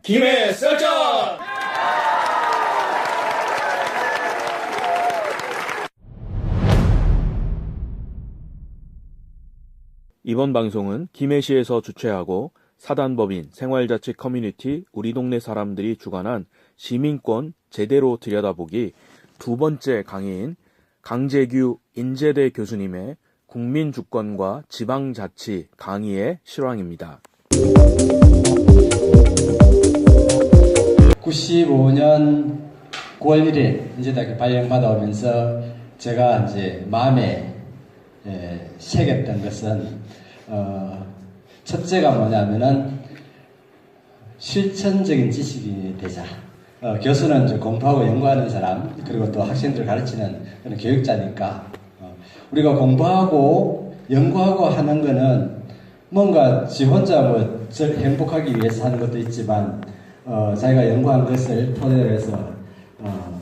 김해 설정! 이번 방송은 김해시에서 주최하고 사단법인 생활자치 커뮤니티 우리 동네 사람들이 주관한 시민권 제대로 들여다보기 두 번째 강의인 강재규 인제대 교수님의 국민주권과 지방자치 강의의 실황입니다. 95년 9월 1일 인제대학교 발령받아오면서 제가 이제 마음에 새겼던 것은 첫째가 뭐냐면은 실천적인 지식이 되자. 교수는 이제 공부하고 연구하는 사람, 그리고 또 학생들을 가르치는 그런 교육자니까 우리가 공부하고 연구하고 하는 거는 뭔가 지 혼자 뭐 행복하기 위해서 하는 것도 있지만 자기가 연구한 것을 토대로 해서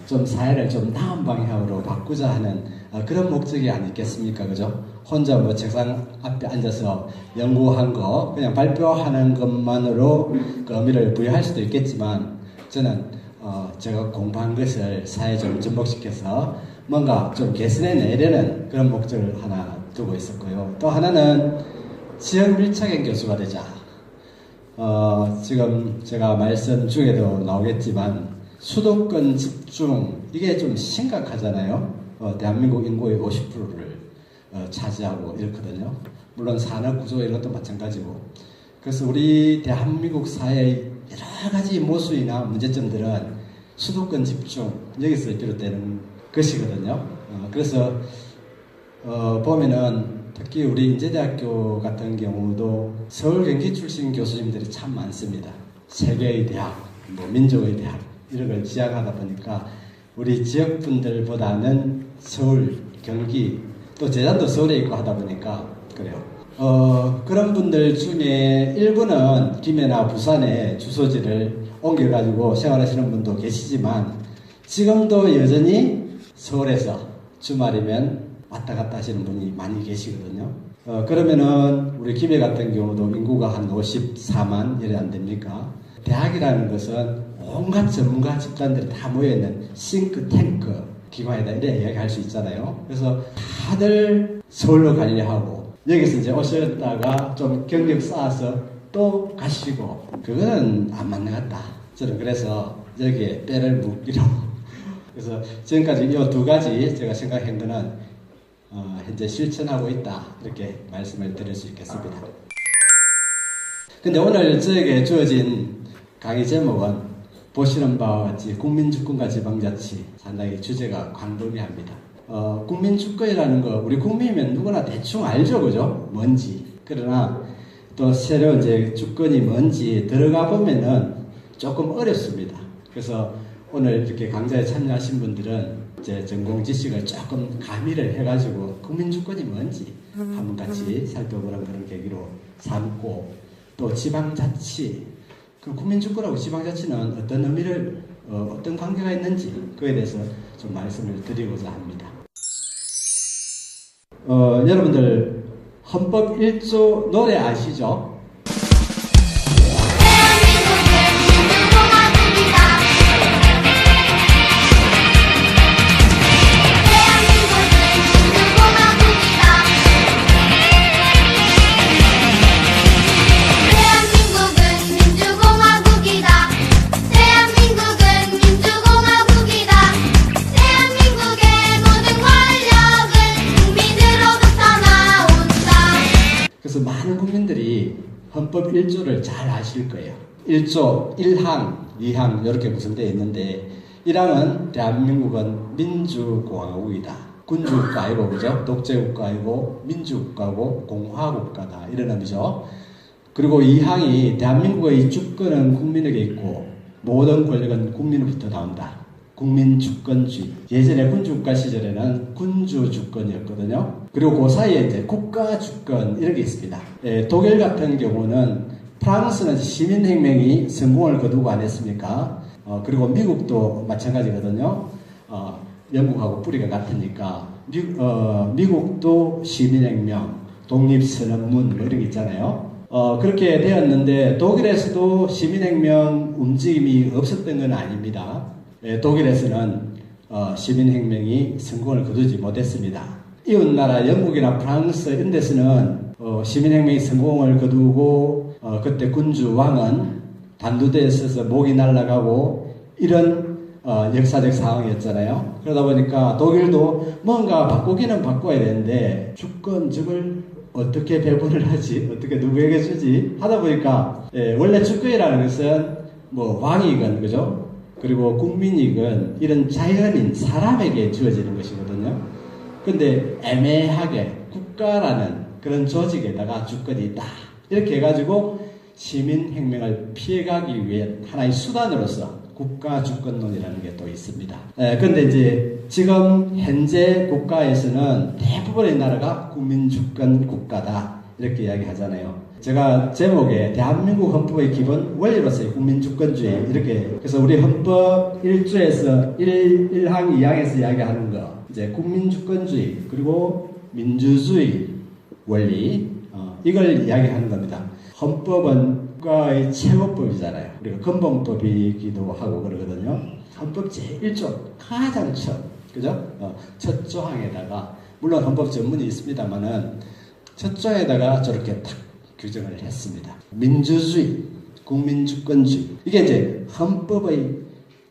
좀 사회를 좀 나은 방향으로 바꾸자 하는 그런 목적이 아니겠습니까? 그죠? 혼자 뭐 책상 앞에 앉아서 연구한 거 그냥 발표하는 것만으로 그 의미를 부여할 수도 있겠지만 저는 제가 공부한 것을 사회에 좀 접목시켜서 뭔가 좀 개선해 내려는 그런 목적을 하나 두고 있었고요. 또 하나는 지역 밀착형 교수가 되자. 지금 제가 말씀 중에도 나오겠지만 수도권 집중 이게 좀 심각하잖아요. 대한민국 인구의 50%를 차지하고 이렇거든요. 물론 산업 구조 이런 것도 마찬가지고. 그래서 우리 대한민국 사회의 여러 가지 모순이나 문제점들은 수도권 집중 여기서 비롯되는 것이거든요. 그래서 보면은 특히 우리 인제대학교 같은 경우도 서울 경기 출신 교수님들이 참 많습니다. 세계의 대학, 뭐 민족의 대학 이런 걸 지향하다 보니까 우리 지역분들보다는 서울, 경기 또 제자도 서울에 있고 하다 보니까 그래요. 그런 분들 중에 일부는 김해나 부산에 주소지를 옮겨가지고 생활하시는 분도 계시지만 지금도 여전히 서울에서 주말이면 왔다 갔다 하시는 분이 많이 계시거든요. 그러면은 우리 김해 같은 경우도 인구가 한 54만 이래 안 됩니까? 대학이라는 것은 온갖 전문가 집단들이 다 모여있는 싱크탱크 기관이다 이래 이야기할 수 있잖아요. 그래서 다들 서울로 가려 하고 여기서 이제 오셨다가 좀 경력 쌓아서 또 가시고 그거는 안 맞는 것 같다. 저는 그래서 여기에 뼈를 묻기로 그래서 지금까지 이 두 가지 제가 생각한 거는 현재 실천하고 있다 이렇게 말씀을 드릴 수 있겠습니다. 근데 오늘 저에게 주어진 강의 제목은 보시는 바와 같이 국민주권과 지방자치 상당히 주제가 광범위합니다. 국민주권이라는 거 우리 국민이면 누구나 대충 알죠, 그죠? 뭔지. 그러나 또 새로운 이제 주권이 뭔지 들어가 보면은 조금 어렵습니다. 그래서 오늘 이렇게 강좌에 참여하신 분들은 이제 전공 지식을 조금 가미를 해가지고 국민주권이 뭔지 한번 같이 살펴보는 그런 계기로 삼고 또 지방자치 그 국민주권하고 지방자치는 어떤 의미를 어떤 관계가 있는지 그에 대해서 좀 말씀을 드리고자 합니다. 여러분들 헌법 1조 노래 아시죠? 그래서 많은 국민들이 헌법 1조를 잘 아실 거예요. 1조 1항, 2항 이렇게 구성되어 있는데 1항은 대한민국은 민주공화국이다. 군주국가 아니고 그죠? 독재국가 아니고 민주국가고 공화국가다. 이런 의미죠. 그리고 2항이 대한민국의 주권은 국민에게 있고 모든 권력은 국민으로부터 나온다. 국민주권주의. 예전에 군주국가 시절에는 군주주권이었거든요. 그리고 그 사이에 이제 국가주권 이런 게 있습니다. 독일 같은 경우는 프랑스는 시민혁명이 성공을 거두고 안 했습니까? 그리고 미국도 마찬가지거든요. 영국하고 뿌리가 같으니까 미국도 시민혁명, 독립선언문 뭐 이런 게 있잖아요. 그렇게 되었는데 독일에서도 시민혁명 움직임이 없었던 건 아닙니다. 독일에서는 시민혁명이 성공을 거두지 못했습니다. 이웃나라 영국이나 프랑스 이런 데서는 시민혁명이 성공을 거두고 그때 군주 왕은 단두대에 서서 목이 날아가고 이런 역사적 상황이었잖아요. 그러다 보니까 독일도 뭔가 바꾸기는 바꿔야 되는데 주권 저걸 어떻게 배분을 하지? 어떻게 누구에게 주지? 하다 보니까 원래 주권이라는 것은 뭐 왕이건 그죠? 그리고 국민이건 이런 자연인 사람에게 주어지는 것이거든요. 근데 애매하게 국가라는 그런 조직에다가 주권이 있다. 이렇게 해가지고 시민혁명을 피해가기 위해 하나의 수단으로서 국가주권론이라는 게 또 있습니다. 그런데 이제 지금 현재 국가에서는 대부분의 나라가 국민주권 국가다 이렇게 이야기하잖아요. 제가 제목에 대한민국 헌법의 기본 원리로서의 국민주권주의 이렇게 그래서 우리 헌법 1조에서 1항 2항에서 이야기하는 거 이제 국민주권주의 그리고 민주주의 원리 이걸 이야기하는 겁니다. 헌법은 국가의 최고법이잖아요. 우리가 근본법이기도 하고 그러거든요. 헌법 제1조 가장 첫 그죠? 첫 조항에다가 물론 헌법 전문이 있습니다만은 첫 조항에다가 저렇게 딱 규정을 했습니다. 민주주의, 국민주권주의 이게 이제 헌법의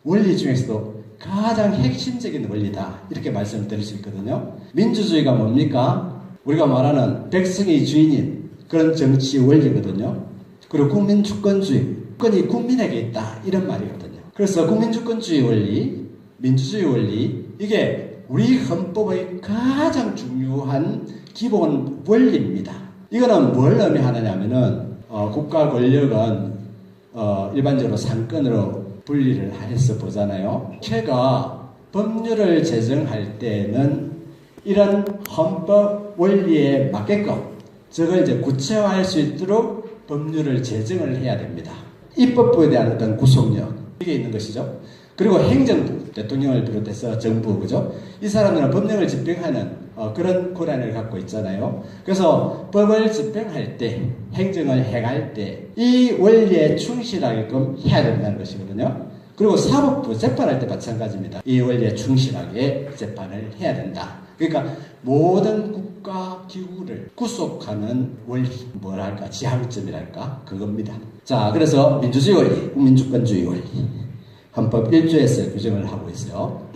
원리 중에서도 가장 핵심적인 원리다 이렇게 말씀드릴 수 있거든요. 민주주의가 뭡니까? 우리가 말하는 백성이 주인인 그런 정치 원리거든요. 그리고 국민주권주의, 주권이 국민에게 있다 이런 말이거든요. 그래서 국민주권주의 원리, 민주주의 원리 이게 우리 헌법의 가장 중요한 기본 원리입니다. 이거는 뭘 의미하느냐면은 국가 권력은 일반적으로 상권으로 분리를 해서 보잖아요. 국회가 법률을 제정할 때는 이런 헌법 원리에 맞게끔 저걸 이제 구체화할 수 있도록 법률을 제정을 해야 됩니다. 입법부에 대한 어떤 구속력 이게 있는 것이죠. 그리고 행정부, 대통령을 비롯해서 정부, 그죠? 이 사람들은 법령을 집행하는 그런 권한을 갖고 있잖아요. 그래서 법을 집행할 때, 행정을 행할 때 이 원리에 충실하게끔 해야 된다는 것이거든요. 그리고 사법부 재판할 때 마찬가지입니다. 이 원리에 충실하게 재판을 해야 된다. 그러니까 모든 국가 기구를 구속하는 원리, 뭐랄까, 지향점이랄까, 그겁니다. 자, 그래서 민주주의 원리, 국민주권주의 원리, 헌법 1조에서 규정을 하고 있어요.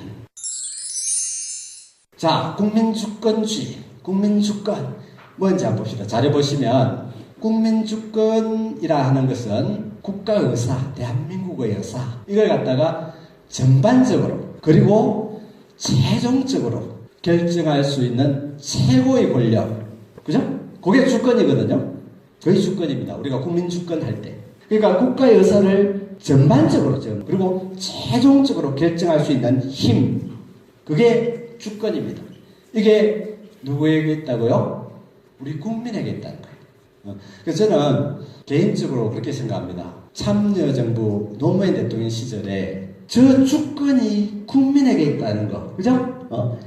자, 국민주권주의, 국민주권, 뭔지 한번 봅시다. 자료 보시면, 국민주권이라 하는 것은 국가의사, 대한민국의 의사, 이걸 갖다가 전반적으로, 그리고 최종적으로 결정할 수 있는 최고의 권력. 그죠? 그게 주권이거든요. 그게 주권입니다. 우리가 국민주권 할 때. 그러니까 국가의 의사를 전반적으로, 그리고 최종적으로 결정할 수 있는 힘. 그게 주권입니다. 이게 누구에게 있다고요? 우리 국민에게 있다는 거예요. 그래서 저는 개인적으로 그렇게 생각합니다. 참여정부 노무현 대통령 시절에 저 주권이 국민에게 있다는 거. 그죠?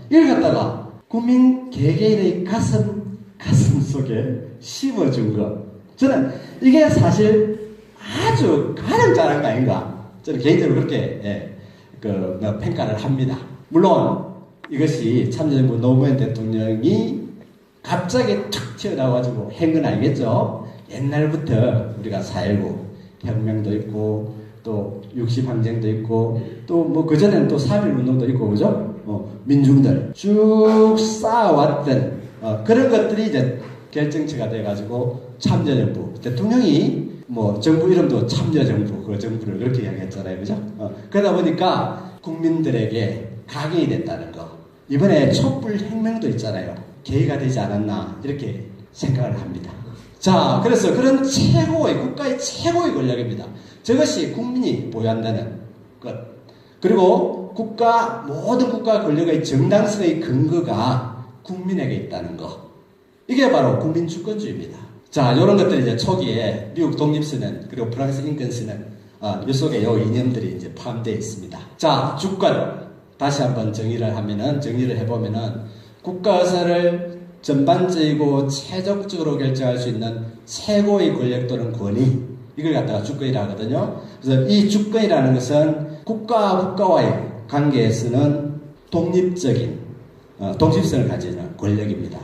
이걸 갖다가 국민 개개인의 가슴 속에 심어준 거. 저는 이게 사실 아주 가장 잘한 거 아닌가. 저는 개인적으로 그렇게 평가를 합니다. 물론 이것이 참여정부 노무현 대통령이 갑자기 툭 튀어나와가지고 한 건 아니겠죠. 옛날부터 우리가 4.19 혁명도 있고 또 60항쟁도 있고 또 뭐 그전에는 또 3.1운동도 있고 그죠? 민중들 쭉 쌓아왔던 그런 것들이 이제 결정체가 돼가지고 참여정부 대통령이 뭐 정부 이름도 참여정부 그 정부를 그렇게 이야기했잖아요. 그죠? 그러다 보니까 국민들에게 각인이 됐다는 거. 이번에 촛불혁명도 있잖아요. 계기가 되지 않았나 이렇게 생각을 합니다. 자, 그래서 그런 최고의 국가의 최고의 권력입니다. 저것이 국민이 보유한다는 것. 그리고 모든 국가 권력의 정당성의 근거가 국민에게 있다는 것. 이게 바로 국민주권주의입니다. 자, 이런 것들이 이제 초기에 미국 독립선언 그리고 프랑스 인권선언 이 속에 이 이념들이 이제 포함되어 있습니다. 자, 주권 다시 한번 정의를 해보면은 국가 의사를 전반적이고 최종적으로 결정할 수 있는 최고의 권력 또는 권위, 이걸 갖다가 주권이라 하거든요. 그래서 이 주권이라는 것은 국가와 국가와의 관계에서는 독립적인 독립성을 가지는 권력입니다.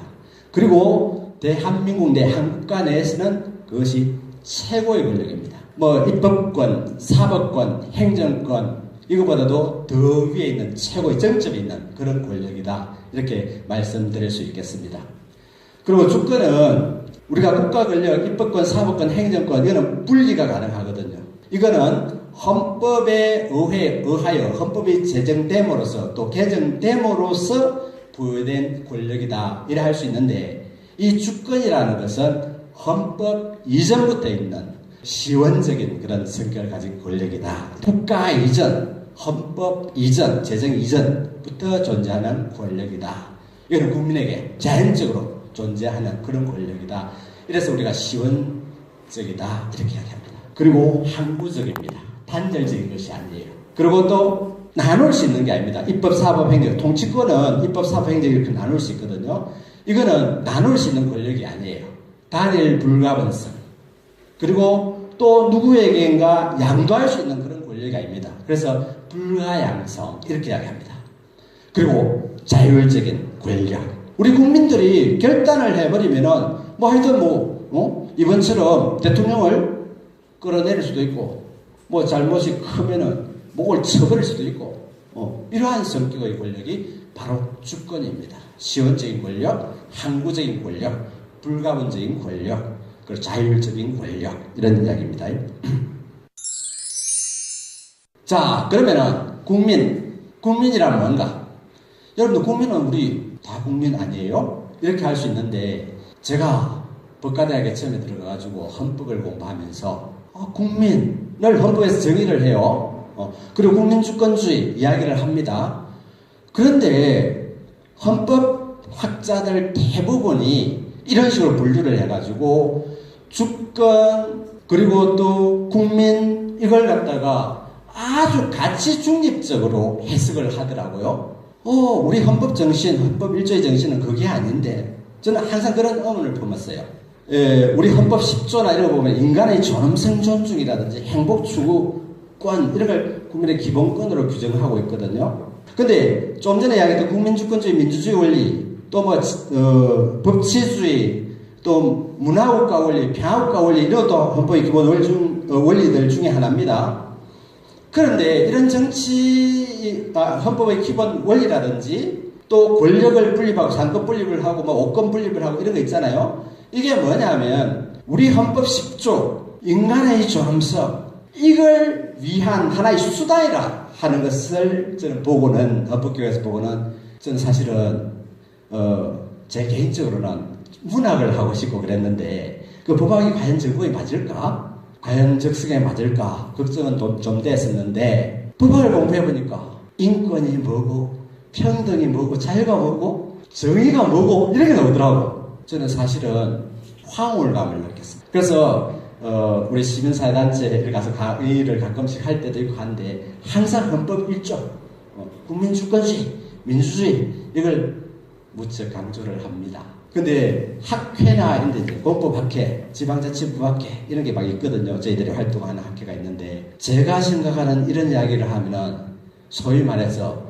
그리고 대한민국 내 한국가 내에서는 그것이 최고의 권력입니다. 뭐 입법권, 사법권, 행정권, 이거보다도 더 위에 있는 최고의 정점에 있는 그런 권력이다, 이렇게 말씀드릴 수 있겠습니다. 그리고 주권은 우리가 국가 권력, 입법권, 사법권, 행정권, 이거는 분리가 가능하거든요. 이거는 헌법에 의하여 헌법이 제정됨으로써 또 개정됨으로써 부여된 권력이다, 이래 할 수 있는데, 이 주권이라는 것은 헌법 이전부터 있는 시원적인 그런 성격을 가진 권력이다. 국가 이전, 헌법 이전, 제정 이전부터 존재하는 권력이다. 이거는 국민에게 자연적으로 존재하는 그런 권력이다. 이래서 우리가 시원적이다, 이렇게 이야기합니다. 그리고 항구적입니다. 단절적인 것이 아니에요. 그리고 또 나눌 수 있는 게 아닙니다. 입법, 사법, 행정. 통치권은 입법, 사법, 행정 이렇게 나눌 수 있거든요. 이거는 나눌 수 있는 권력이 아니에요. 단일 불가분성. 그리고 또 누구에게인가 양도할 수 있는 그런 권력이 아닙니다. 그래서 불가양성, 이렇게 이야기합니다. 그리고 자율적인 권력. 우리 국민들이 결단을 해버리면은 뭐 하여튼 이번처럼 대통령을 끌어내릴 수도 있고, 뭐 잘못이 크면은 목을 쳐버릴 수도 있고, 이러한 성격의 권력이 바로 주권입니다. 시원적인 권력, 항구적인 권력, 불가분적인 권력, 그리고 자율적인 권력, 이런 이야기입니다. 자, 그러면은 국민이란 뭔가? 여러분들, 국민은 우리 다 국민 아니에요? 이렇게 할 수 있는데, 제가 법과대학에 처음에 들어가가지고 헌법을 공부하면서 국민을 헌법에서 정의를 해요. 그리고 국민주권주의 이야기를 합니다. 그런데 헌법학자들 대부분이 이런 식으로 분류를 해가지고 주권, 그리고 또 국민, 이걸 갖다가 아주 가치 중립적으로 해석을 하더라고요. 우리 헌법 정신, 헌법 1조의 정신은 그게 아닌데, 저는 항상 그런 의문을 품었어요. 우리 헌법 10조나 이런 거 보면 인간의 존엄성 존중이라든지 행복 추구권, 이런 걸 국민의 기본권으로 규정하고 있거든요. 근데 좀 전에 이야기했던 국민주권주의, 민주주의 원리, 또 법치주의, 또 문화국가 원리, 평화국가 원리, 이런 것도 헌법의 기본 원리들 중에 하나입니다. 그런데 이런 헌법의 기본 원리라든지 또 권력을 분립하고 상권 분립을 하고 오권 분립을 하고 이런 거 있잖아요. 이게 뭐냐면 우리 헌법 10조 인간의 존엄성, 이걸 위한 하나의 수단이라 하는 것을 저는 보고는, 헌법교에서 보고는, 저는 사실은 제 개인적으로는 문학을 하고 싶고 그랬는데, 그 법학이 과연 적성에 맞을까? 과연 적성에 맞을까? 걱정은 좀 됐었는데, 법학을 공부해보니까 인권이 뭐고, 평등이 뭐고, 자유가 뭐고, 정의가 뭐고, 이렇게 나오더라고. 저는 사실은 황홀감을 느꼈습니다. 그래서 우리 시민사회단체를 가서 의의를 가끔씩 할 때도 있고 한데, 항상 헌법 1조, 국민주권주의, 민주주의, 이걸 무척 강조를 합니다. 근데 학회나 이런 데, 공법학회, 지방자치부학회, 이런 게 막 있거든요. 저희들이 활동하는 학회가 있는데, 제가 생각하는 이런 이야기를 하면은, 소위 말해서,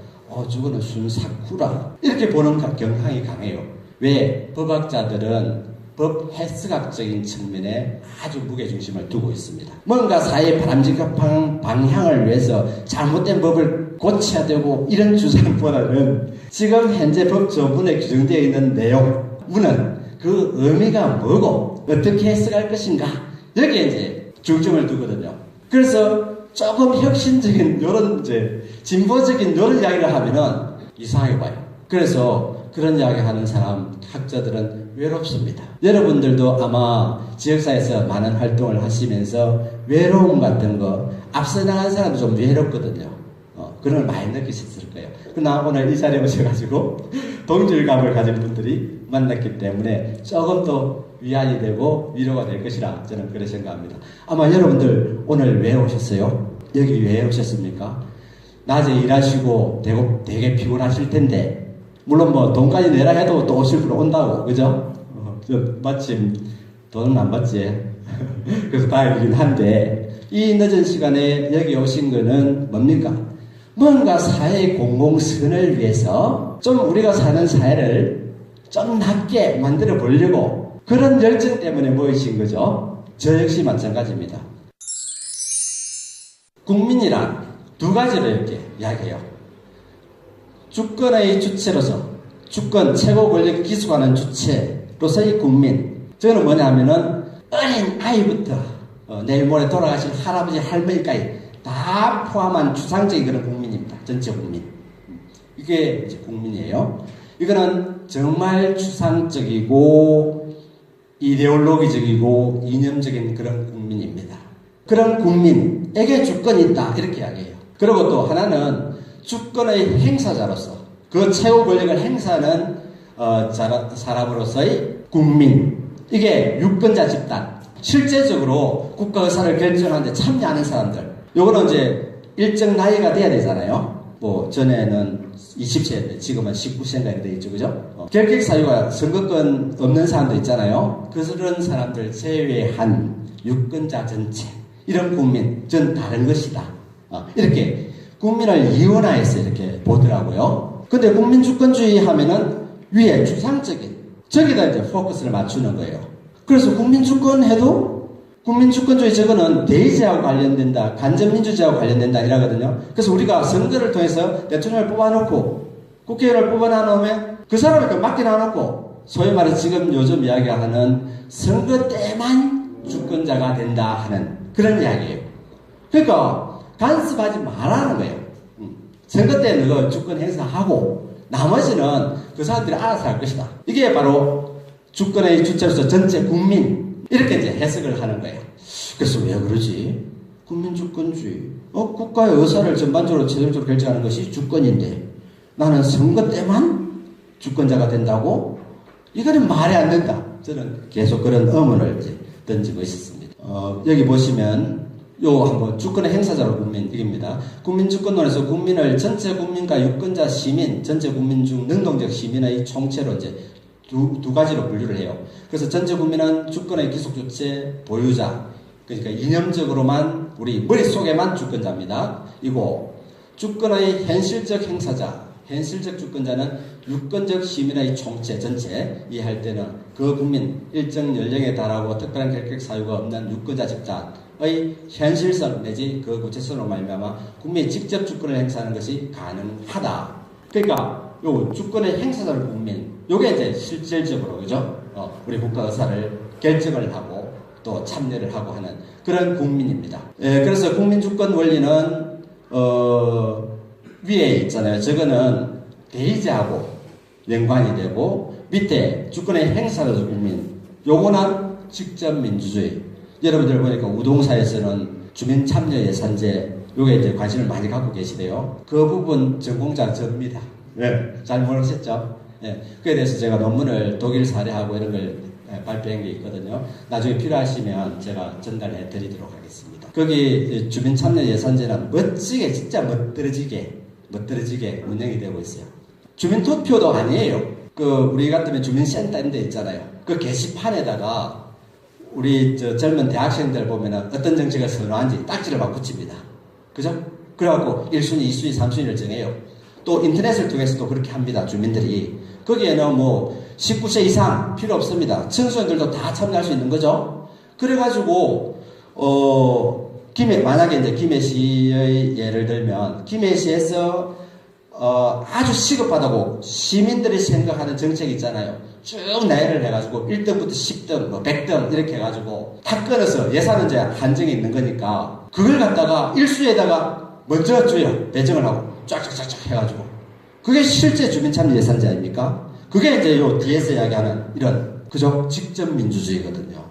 저거는 순사쿠라, 이렇게 보는 경향이 강해요. 왜? 법학자들은 법 해석학적인 측면에 아주 무게중심을 두고 있습니다. 뭔가 사회의 바람직한 방향을 위해서 잘못된 법을 고쳐야 되고, 이런 주장보다는 지금 현재 법 조문에 규정되어 있는 내용은 그 의미가 뭐고 어떻게 해석할 것인가, 여기에 이제 중점을 두거든요. 그래서 조금 혁신적인 요런 진보적인 요런 이야기를 하면은 이상하게 봐요. 그래서 그런 이야기 하는 학자들은 외롭습니다. 여러분들도 아마 지역사회에서 많은 활동을 하시면서 외로움 같은 거, 앞서 나간 사람도 좀 외롭거든요. 그런 걸 많이 느끼셨을 거예요. 그러나 오늘 이 자리에 오셔가지고 동질감을 가진 분들이 만났기 때문에 조금 더 위안이 되고 위로가 될 것이라 저는 그렇게 생각합니다. 아마 여러분들 오늘 왜 오셨어요? 여기 왜 오셨습니까? 낮에 일하시고 되게 피곤하실 텐데, 물론 뭐 돈까지 내라 해도 또 오실 분 온다고, 그죠? 마침 돈은 안 받지. 그래서 다행이긴 한데, 이 늦은 시간에 여기 오신 거는 뭡니까? 뭔가 사회 공공선을 위해서 좀 우리가 사는 사회를 좀 낫게 만들어 보려고 그런 열정 때문에 모이신 거죠. 저 역시 마찬가지입니다. 국민이란 두 가지로 이렇게 이야기해요. 주권의 주체로서, 주권, 최고 권력을 기수하는 주체로서의 국민. 저는 뭐냐 하면은 어린 아이부터 내일 모레 돌아가실 할아버지, 할머니까지 다 포함한 추상적인 그런 국민입니다. 전체 국민. 이게 이제 국민이에요. 이거는 정말 추상적이고 이데올로기적이고 이념적인 그런 국민입니다. 그런 국민에게 주권이 있다 이렇게 이야기해요. 그리고 또 하나는 주권의 행사자로서 그 최고 권력을 행사하는 사람으로서의 국민. 이게 유권자 집단. 실제적으로 국가 의사를 결정하는데 참여하는 사람들. 요거는 이제 일정 나이가 돼야 되잖아요. 뭐 전에는 20세인데 지금은 19세인가 돼 있죠, 그죠? 결격 사유가 선거권 없는 사람도 있잖아요. 그런 사람들 제외한 유권자 전체. 이런 국민, 전 다른 것이다. 이렇게 국민을 이원화해서 이렇게 보더라고요. 근데 국민주권주의 하면은 위에 추상적인, 저기다 이제 포커스를 맞추는 거예요. 그래서 국민주권 해도 국민주권주의 저거는 대의제하고 관련된다, 간접민주주의하고 관련된다 이러거든요. 그래서 우리가 선거를 통해서 대통령을 뽑아놓고 국회의원을 뽑아놓으면 그 사람을 맡겨놔놓고 소위 말해 지금 요즘 이야기하는 선거 때만 주권자가 된다 하는 그런 이야기예요. 그러니까 간섭하지 말라는 거예요. 선거 때 너 주권 행사하고 나머지는 그 사람들이 알아서 할 것이다. 이게 바로 주권의 주체로서 전체 국민 이렇게 이제 해석을 하는 거예요. 그래서 왜 그러지? 국민주권주의. 국가의 의사를 전반적으로 최종적으로 결정하는 것이 주권인데 나는 선거 때만 주권자가 된다고? 이거는 말이 안 된다. 저는 계속 그런 의문을 이제 던지고 있었습니다. 여기 보시면 요 한번 주권의 행사자로 국민입니다. 국민주권론에서 국민을 전체 국민과 유권자 시민, 전체 국민 중 능동적 시민의 총체로 이제 두 가지로 분류를 해요. 그래서 전체 국민은 주권의 기속 주체 보유자, 그러니까 이념적으로만 우리 머릿속에만 주권자입니다. 이고 주권의 현실적 행사자, 현실적 주권자는 유권적 시민의 총체 전체 이해할 때는 그 국민 일정 연령에 달하고 특별한 결격 사유가 없는 유권자 집단의 현실성 내지 그 구체성으로 말미암아 국민이 직접 주권을 행사하는 것이 가능하다. 그러니까 요 주권의 행사자를 국민, 요게 이제 실질적으로 그죠? 우리 국가 의사를 결정을 하고 또 참여를 하고 하는 그런 국민입니다. 그래서 국민주권 원리는 위에 있잖아요. 저거는 대의제하고 연관이 되고 밑에 주권의 행사자적 국민, 요거는 직접 민주주의. 여러분들 보니까 우동사에서는 주민참여예산제 요게 이제 관심을 많이 갖고 계시대요. 그 부분 전공자 접니다. 네, 잘 모르셨죠? 네, 그에 대해서 제가 논문을 독일 사례하고 이런 걸 발표한 게 있거든요. 나중에 필요하시면 제가 전달해 드리도록 하겠습니다. 거기 주민참여예산제는 멋지게, 진짜 멋들어지게 운영이 되고 있어요. 주민투표도 아니에요. 우리 같으면 주민센터 이런 데 있잖아요. 그 게시판에다가 우리 젊은 대학생들 보면은 어떤 정책을 선호한지 딱지를 막 붙입니다. 그죠? 그래갖고 1순위, 2순위, 3순위를 정해요. 또 인터넷을 통해서도 그렇게 합니다. 주민들이. 거기에는 뭐 19세 이상 필요 없습니다. 청소년들도 다 참여할 수 있는 거죠. 그래가지고 만약에 이제 김해시의 예를 들면 김해시에서 아주 시급하다고 시민들이 생각하는 정책이 있잖아요. 쭉 나열을 해가지고 1등부터 10등, 뭐 100등 이렇게 해가지고 다 끊어서 예산은 이제 한정이 있는 거니까 그걸 갖다가 일수에다가 먼저 줘요. 배정을 하고 쫙쫙쫙쫙 해가지고 그게 실제 주민참여 예산제 아닙니까? 그게 이제 요 뒤에서 이야기하는 이런 그죠? 직접 민주주의거든요.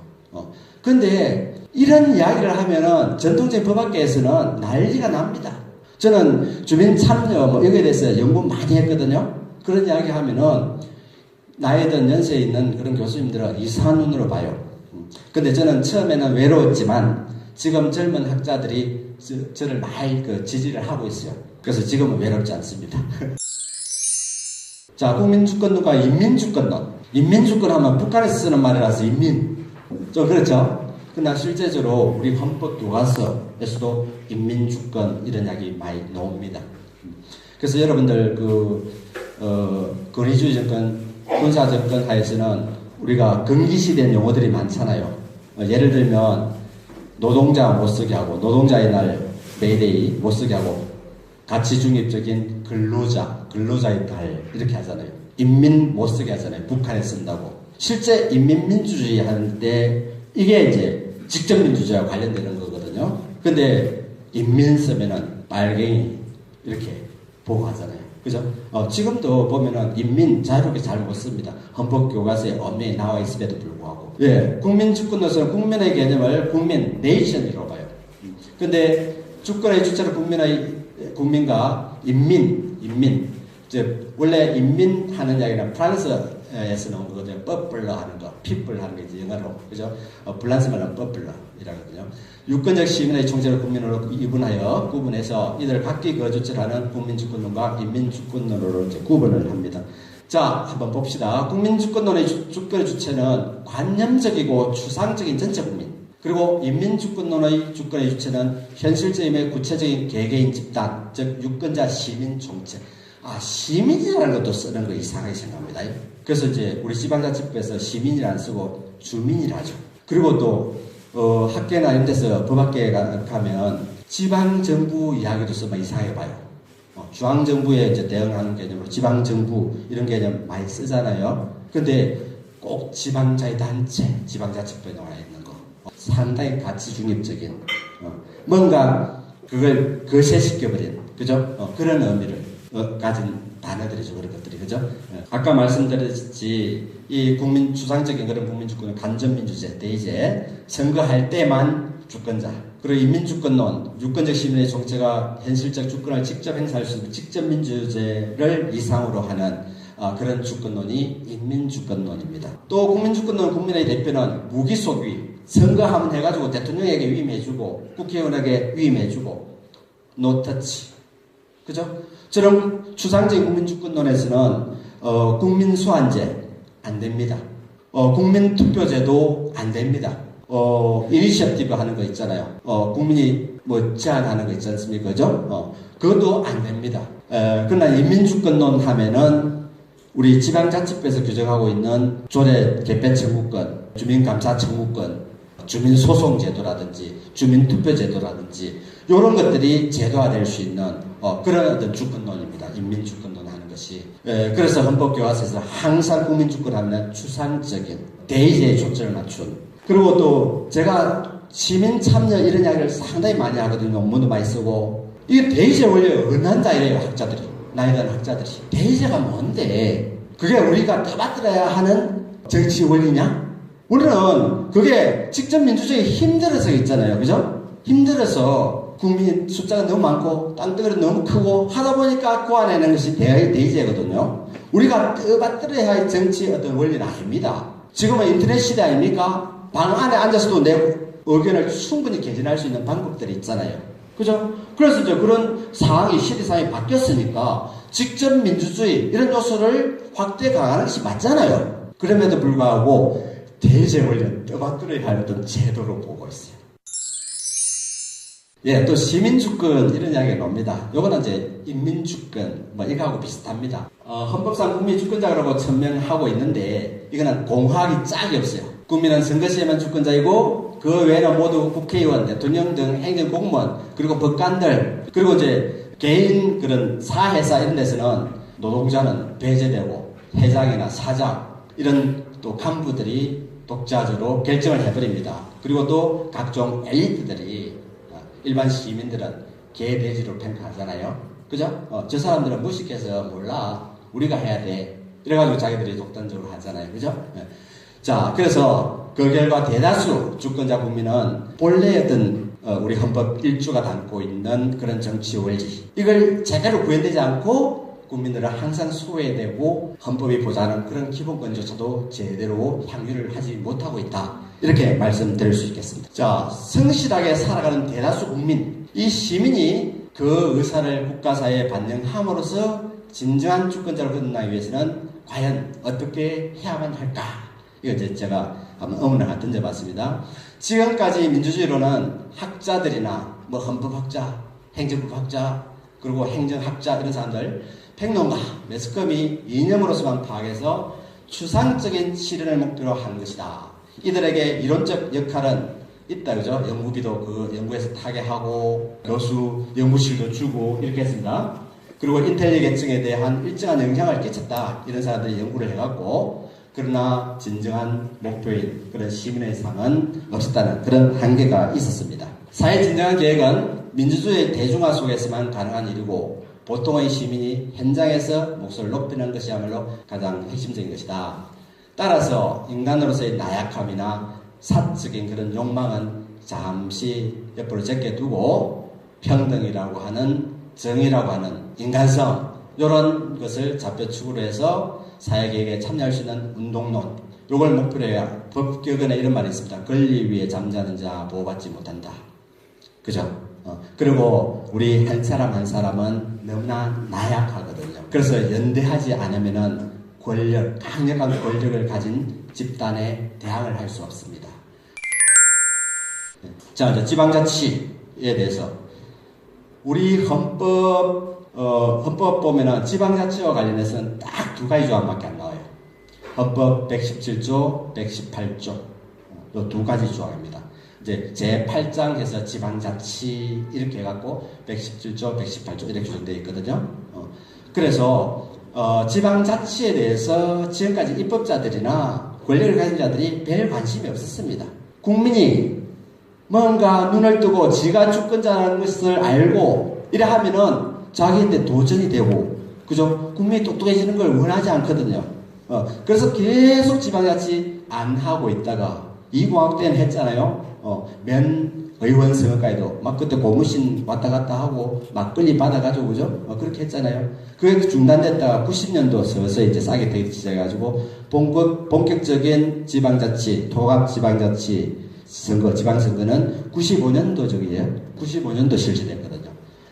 근데 이런 이야기를 하면은 전통적인 법학계에서는 난리가 납니다. 저는 주민 참여 뭐 여기에 대해서 연구 많이 했거든요. 그런 이야기 하면은 나이 든 연세에 있는 그런 교수님들은 이상한 눈으로 봐요. 근데 저는 처음에는 외로웠지만 지금 젊은 학자들이 저를 많이 지지를 하고 있어요. 그래서 지금은 외롭지 않습니다. 자, 국민주권론과 인민주권론. 인민주권 하면 북한에서 쓰는 말이라서 인민. 좀 그렇죠? 그러나 실제적으로 우리 헌법 교과서에서도 인민주권 이런 이야기 많이 나옵니다. 그래서 여러분들 권위주의 정권, 군사정권 하에서는 우리가 금기시된 용어들이 많잖아요. 예를 들면 노동자 못 쓰게 하고, 노동자의 날 메이데이 못 쓰게 하고, 가치중립적인 근로자의 달 이렇게 하잖아요. 인민 못 쓰게 하잖아요. 북한에 쓴다고. 실제 인민민주주의 하는데 이게 이제 직접민주주의와 관련되는 거거든요. 근데 인민 쓰면은 빨갱이 이렇게 보호하잖아요. 그죠? 지금도 보면은 인민 자유롭게 잘 못 씁니다. 헌법교과서에 엄연히 나와 있음에도 불구하고. 예, 국민주권으로서는 국민의 개념을 국민, 네이션이라고 봐요. 근데 주권의 주체는 국민과 인민. 원래 인민 하는 이야기는 프랑스에서 나온 거거든요. 퍼플러 하는 거, people 하는 게 이제 영어로. 그죠? 프랑스 말은 퍼플러이라거든요. 유권적 시민의 총체를 국민으로 구분해서 이들 각기 그 주체를 하는 국민주권론과 인민주권론으로 이제 구분을 합니다. 자, 한번 봅시다. 국민주권론의 주권의 주체는 관념적이고 추상적인 전체 국민. 그리고 인민주권론의 주권의 주체는 현실적임의 구체적인 개개인 집단, 즉 유권자 시민 총체. 시민이라는 것도 쓰는 거 이상하게 생각합니다. 그래서 이제 우리 지방자치법에서 시민이라 안 쓰고 주민이라 하죠. 그리고 또 학계나 이런 데서 법학계에 가면 지방정부 이야기도 쓰면 이상하게 봐요. 중앙정부에 이제 대응하는 개념으로 지방정부 이런 개념 많이 쓰잖아요. 근데 꼭 지방자치단체, 지방자치법에 나와 있는 거. 상당히 가치중립적인, 뭔가 그걸 거세시켜버린, 그죠? 그런 의미를 가진 단어들이죠. 그런 것들이. 그죠? 아까 말씀드렸듯이 이 주상적인 그런 국민주권은 간접민주제, 대의제, 선거할 때만 주권자. 그리고 인민주권론, 유권적 시민의 총체가 현실적 주권을 직접 행사할 수 있는 직접민주제를 이상으로 하는 그런 주권론이 인민주권론입니다. 또 국민주권론 국민의 대표는 무기속위, 선거하면 해가지고 대통령에게 위임해주고 국회의원에게 위임해주고 노터치. 그죠? 저런 추상적인 국민주권론에서는 국민수환제 안 됩니다. 국민투표제도 안 됩니다. 이니셔티브 하는 거 있잖아요. 국민이 제안하는 거 있지 않습니까? 그죠? 그것도 안 됩니다. 그러나 인민주권론 하면은 우리 지방자치법에서 규정하고 있는 조례 개편 청구권, 주민감사 청구권, 주민소송제도라든지 주민투표제도라든지 이런 것들이 제도화될 수 있는 그런 어떤 주권론입니다. 인민주권론 하는 것이. 그래서 헌법교과서에서 항상 국민주권 하면 추상적인 대의제에 초점을 맞춘. 그리고 또 제가 시민참여 이런 이야기를 상당히 많이 하거든요. 논문도 많이 쓰고. 이게 대의제 원리에 은한다 이래요. 학자들이. 나이 든 학자들이. 대의제가 뭔데? 그게 우리가 떠받들어야 하는 정치 원리냐? 우리는 그게 직접 민주주의 힘들어서 있잖아요. 그죠? 힘들어서 국민 숫자가 너무 많고 땅덩어리 너무 크고 하다 보니까 고안해낸 것이 대의제거든요. 우리가 떠받들어야 할 정치의 어떤 원리는 아닙니다. 지금은 인터넷 시대 아닙니까? 방 안에 앉아서도 내 의견을 충분히 개진할 수 있는 방법들이 있잖아요. 그죠? 그래서 이제 그런 상황이, 시대 상황이 바뀌었으니까 직접 민주주의 이런 요소를 확대 강화하는 것이 맞잖아요. 그럼에도 불구하고 대의제 원리는 떠받들어야 할 어떤 제도로 보고 있어요. 예, 또 시민주권 이런 이야기가 나옵니다. 요거는 이제 인민주권 이거하고 비슷합니다. 헌법상 국민주권자라고 천명하고 있는데 이거는 공학이 짝이 없어요. 국민은 선거 시에만 주권자이고 그 외에는 모두 국회의원, 대통령 등 행정공무원, 그리고 법관들, 그리고 이제 개인 그런 사회사 이런 데서는 노동자는 배제되고 회장이나 사장 이런 또 간부들이 독자적으로 결정을 해버립니다. 그리고 또 각종 엘리트들이 일반 시민들은 개돼지로 평가하잖아요. 그죠? 저 사람들은 무식해서 몰라. 우리가 해야 돼. 이래가지고 자기들이 독단적으로 하잖아요. 그죠? 자, 그래서 그 결과 대다수 주권자 국민은 본래 어떤 우리 헌법 1조가 담고 있는 그런 정치 원리 이걸 제대로 구현되지 않고 국민들은 항상 소외되고 헌법이 보장하는 그런 기본권조차도 제대로 향유를 하지 못하고 있다. 이렇게 말씀드릴 수 있겠습니다. 자, 성실하게 살아가는 대다수 국민, 이 시민이 그 의사를 국가사회에 반영함으로써 진정한 주권자로 거듭나기 위해서는 과연 어떻게 해야만 할까? 이거 이제 제가 한번 의문을 하나 던져봤습니다. 지금까지 민주주의로는 학자들이나 뭐 헌법학자, 행정법학자, 그리고 행정학자 이런 사람들, 평론가, 매스컴이 이념으로서만 파악해서 추상적인 실현을 목표로 하는 것이다. 이들에게 이론적 역할은 있다, 그죠? 연구비도 그 연구에서 타게 하고, 교수 연구실도 주고, 이렇게 했습니다. 그리고 인텔리gen층에 대한 일정한 영향을 끼쳤다. 이런 사람들이 연구를 해갖고, 그러나 진정한 목표인 그런 시민의 상은 없었다는 그런 한계가 있었습니다. 사회 진정한 계획은 민주주의 대중화 속에서만 가능한 일이고, 보통의 시민이 현장에서 목소리를 높이는 것이야말로 가장 핵심적인 것이다. 따라서 인간으로서의 나약함이나 사적인 그런 욕망은 잠시 옆으로 제껴두고 평등이라고 하는, 정의라고 하는 인간성, 이런 것을 좌표축으로 해서 사회계획에 참여할 수 있는 운동론, 이걸 목표로 해야 법규근에 이런 말이 있습니다. 권리 위에 잠자는 자 보호받지 못한다. 그죠? 그리고 우리 한 사람 한 사람은 너무나 나약하거든요. 그래서 연대하지 않으면은 강력한 권력을 가진 집단에 대항을 할 수 없습니다. 자, 이제 지방자치에 대해서 우리 헌법 보면은 지방자치와 관련해서는 딱 두 가지 조항밖에 안 나와요. 헌법 117조, 118조, 이 두 가지 조항입니다. 이제 제8장에서 지방자치 이렇게 해갖고 117조, 118조 이렇게 준되어 있거든요. 그래서 지방자치에 대해서 지금까지 입법자들이나 권력을 가진 자들이 별 관심이 없었습니다. 국민이 뭔가 눈을 뜨고 지가 주권자라는 것을 알고 이래 하면은 자기한테 도전이 되고, 그죠? 국민이 똑똑해지는 걸 원하지 않거든요. 그래서 계속 지방자치 안 하고 있다가 이공화국 때는 했잖아요. 면 의원 선거까지도 막 그때 고무신 왔다 갔다 하고 막걸리 받아가지고, 그죠? 그렇게 했잖아요. 그게 중단됐다가 90년도 서서히 이제 싸게 되기 시작해가지고 본격적인 지방자치, 통합지방자치 선거, 지방선거는 95년도적이에요. 95년도 실시됐거든요.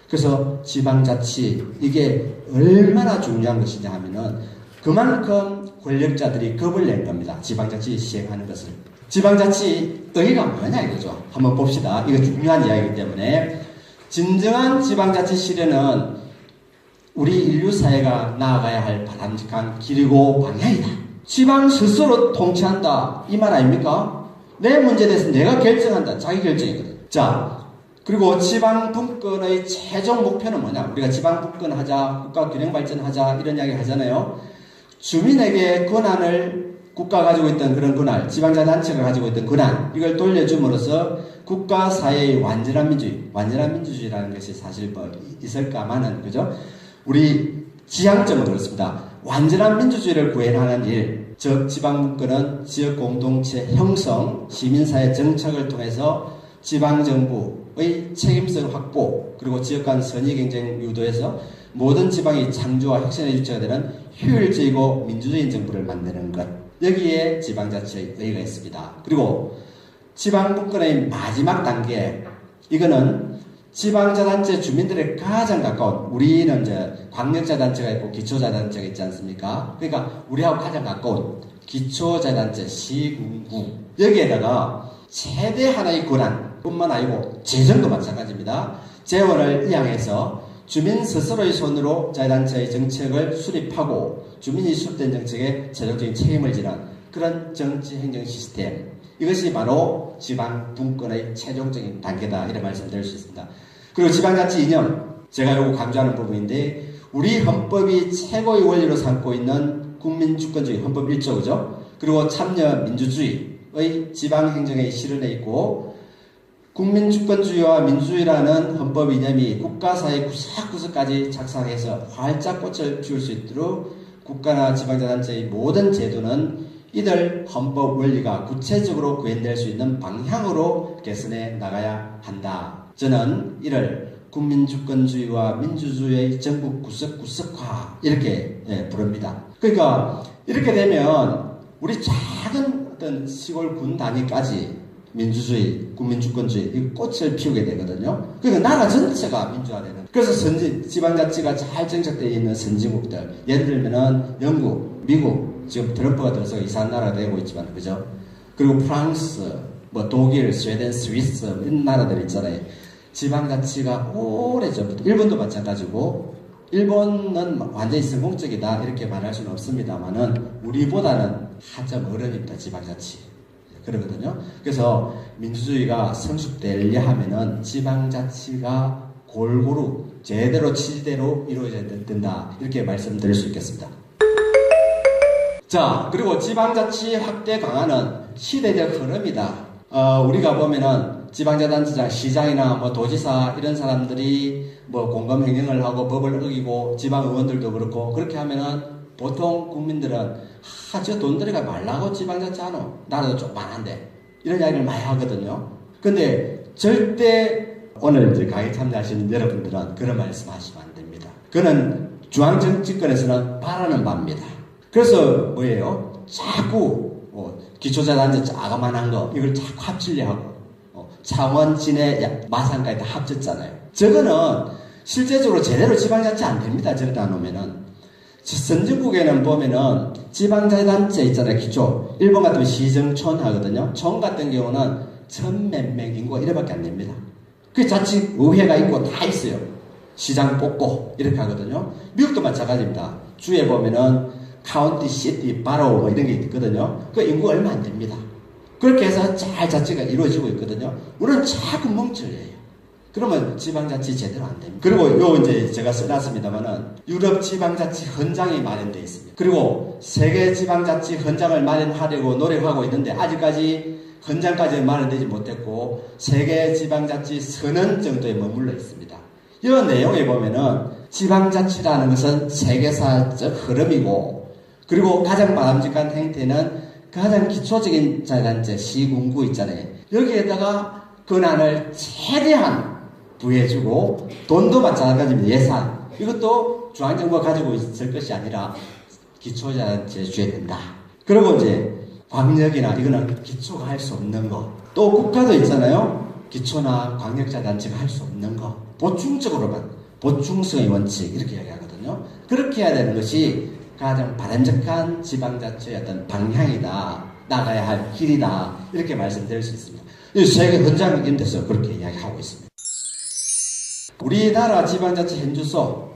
그래서 지방자치, 이게 얼마나 중요한 것이냐 하면은 그만큼 권력자들이 겁을 낸 겁니다. 지방자치 시행하는 것을. 지방자치 의의가 뭐냐 이거죠. 한번 봅시다. 이거 중요한 이야기이기 때문에 진정한 지방자치 실현은 우리 인류사회가 나아가야 할 바람직한 길이고 방향이다. 지방 스스로 통치한다. 이 말 아닙니까? 내 문제에 대해서 내가 결정한다. 자기 결정이거든. 자, 그리고 지방 분권의 최종 목표는 뭐냐? 우리가 지방 분권하자, 국가 균형 발전하자 이런 이야기 하잖아요. 주민에게 권한을, 국가가 가지고 있던 그런 권한, 지방자치단체가 가지고 있던 권한, 이걸 돌려줌으로써 국가 사회의 완전한 민주주의라는 것이 사실 뭐 있을까마는, 그죠? 우리 지향점은 그렇습니다. 완전한 민주주의를 구현하는 일, 즉 지방분권은 지역 공동체 형성, 시민사회 정착을 통해서 지방정부의 책임성 확보, 그리고 지역 간 선의경쟁 유도해서 모든 지방이 창조와 혁신의 주체가 되는 효율적이고 민주주의인 정부를 만드는 것, 여기에 지방자치의 의의가 있습니다. 그리고 지방분권의 마지막 단계, 이거는 지방자단체 주민들의 가장 가까운, 우리는 이제 광역자단체가 있고 기초자단체가 있지 않습니까? 그러니까 우리하고 가장 가까운 기초자단체, 시군구, 여기에다가 최대 하나의 권한 뿐만 아니고 재정도 마찬가지입니다. 재원을 이양해서 주민 스스로의 손으로 자유단체의 정책을 수립하고 주민이 수립된 정책에 최종적인 책임을 지는 그런 정치 행정 시스템, 이것이 바로 지방분권의 최종적인 단계다, 이런 말씀드릴 수 있습니다. 그리고 지방자치 이념, 제가 요거 강조하는 부분인데, 우리 헌법이 최고의 원리로 삼고 있는 국민주권주의, 헌법 1조, 그죠? 그리고 참여 민주주의의 지방행정에 실현해 있고, 국민주권주의와 민주주의라는 헌법 이념이 국가사회 구석구석까지 작성해서 활짝 꽃을 피울 수 있도록 국가나 지방자단체의 모든 제도는 이들 헌법 원리가 구체적으로 구현될 수 있는 방향으로 개선해 나가야 한다. 저는 이를 국민주권주의와 민주주의의 전국 구석구석화, 이렇게 부릅니다. 그러니까 이렇게 되면 우리 작은 어떤 시골 군 단위까지 민주주의, 국민주권주의 이 꽃을 피우게 되거든요. 그러니까 나라 전체가 민주화되는. 그래서 지방자치가 잘 정착되어 있는 선진국들, 예를 들면은 영국, 미국, 지금 트럼프가 들어서 이상한 나라가 되고 있지만, 그죠? 그리고 프랑스, 뭐 독일, 스웨덴, 스위스 이런 나라들 있잖아요. 지방자치가 오래전부터, 일본도 마찬가지고, 일본은 완전히 성공적이다 이렇게 말할 수는 없습니다만은 우리보다는 한참 어른입니다. 지방자치. 그러거든요. 그래서 민주주의가 성숙되려 하면은 지방자치가 골고루 제대로 지대로 이루어져야 된다. 이렇게 말씀드릴 수 있겠습니다. 자, 그리고 지방자치 확대 강화는 시대적 흐름이다. 우리가 보면은 지방자치장, 시장이나 뭐 도지사 이런 사람들이 뭐 공감행령을 하고 법을 어기고 지방의원들도 그렇고 그렇게 하면은 보통 국민들은 저 돈 들여가 말라고 지방자치 하노? 나라도 조그만한데 이런 이야기를 많이 하거든요. 근데 절대 오늘 이제 강의 참여하시는 여러분들은 그런 말씀 하시면 안 됩니다. 그는 중앙정치권에서는 바라는 바입니다. 그래서 뭐예요? 자꾸 기초자단체 자그만한 거 이걸 자꾸 합치려 하고 창원, 진해, 마산까지 다 합쳤잖아요. 저거는 실제적으로 제대로 지방자치 안 됩니다. 저러다 놓으면은. 선진국에는 보면은 지방자치단체 있잖아요. 기초. 일본 같으면 시정촌 하거든요. 촌 같은 경우는 천 몇 명 인구가 이래밖에 안 됩니다. 그 자치의회가 있고 다 있어요. 시장 뽑고 이렇게 하거든요. 미국도 마찬가지입니다. 주에 보면은 카운티, 시티, 바로 뭐 이런 게 있거든요. 그 인구가 얼마 안 됩니다. 그렇게 해서 잘 자치가 이루어지고 있거든요. 우리는 자꾸 멍청해요. 그러면 지방자치 제대로 안 됩니다. 그리고 요 이제 제가 써놨습니다만은 유럽 지방자치 헌장이 마련되어 있습니다. 그리고 세계 지방자치 헌장을 마련하려고 노력하고 있는데 아직까지 헌장까지 마련되지 못했고 세계 지방자치 선언 정도에 머물러 있습니다. 이 내용에 보면은 지방자치라는 것은 세계사적 흐름이고 그리고 가장 바람직한 행태는 가장 기초적인 자치단체 시군구 있잖아요. 여기에다가 권한을 최대한 부여해주고 돈도 마찬가지입니다. 예산. 이것도 중앙정부가 가지고 있을 것이 아니라 기초자치단체에 줘야 된다. 그리고 이제 광역이나 이거는 기초가 할 수 없는 거. 또 국가도 있잖아요. 기초나 광역자치단체가 할 수 없는 거. 보충적으로만. 보충성의 원칙 이렇게 이야기하거든요. 그렇게 해야 되는 것이 가장 바람직한 지방자치의 어떤 방향이다. 나가야 할 길이다. 이렇게 말씀드릴 수 있습니다. 세계 헌장 이런 데서 그렇게 이야기하고 있습니다. 우리나라 지방자치 현주소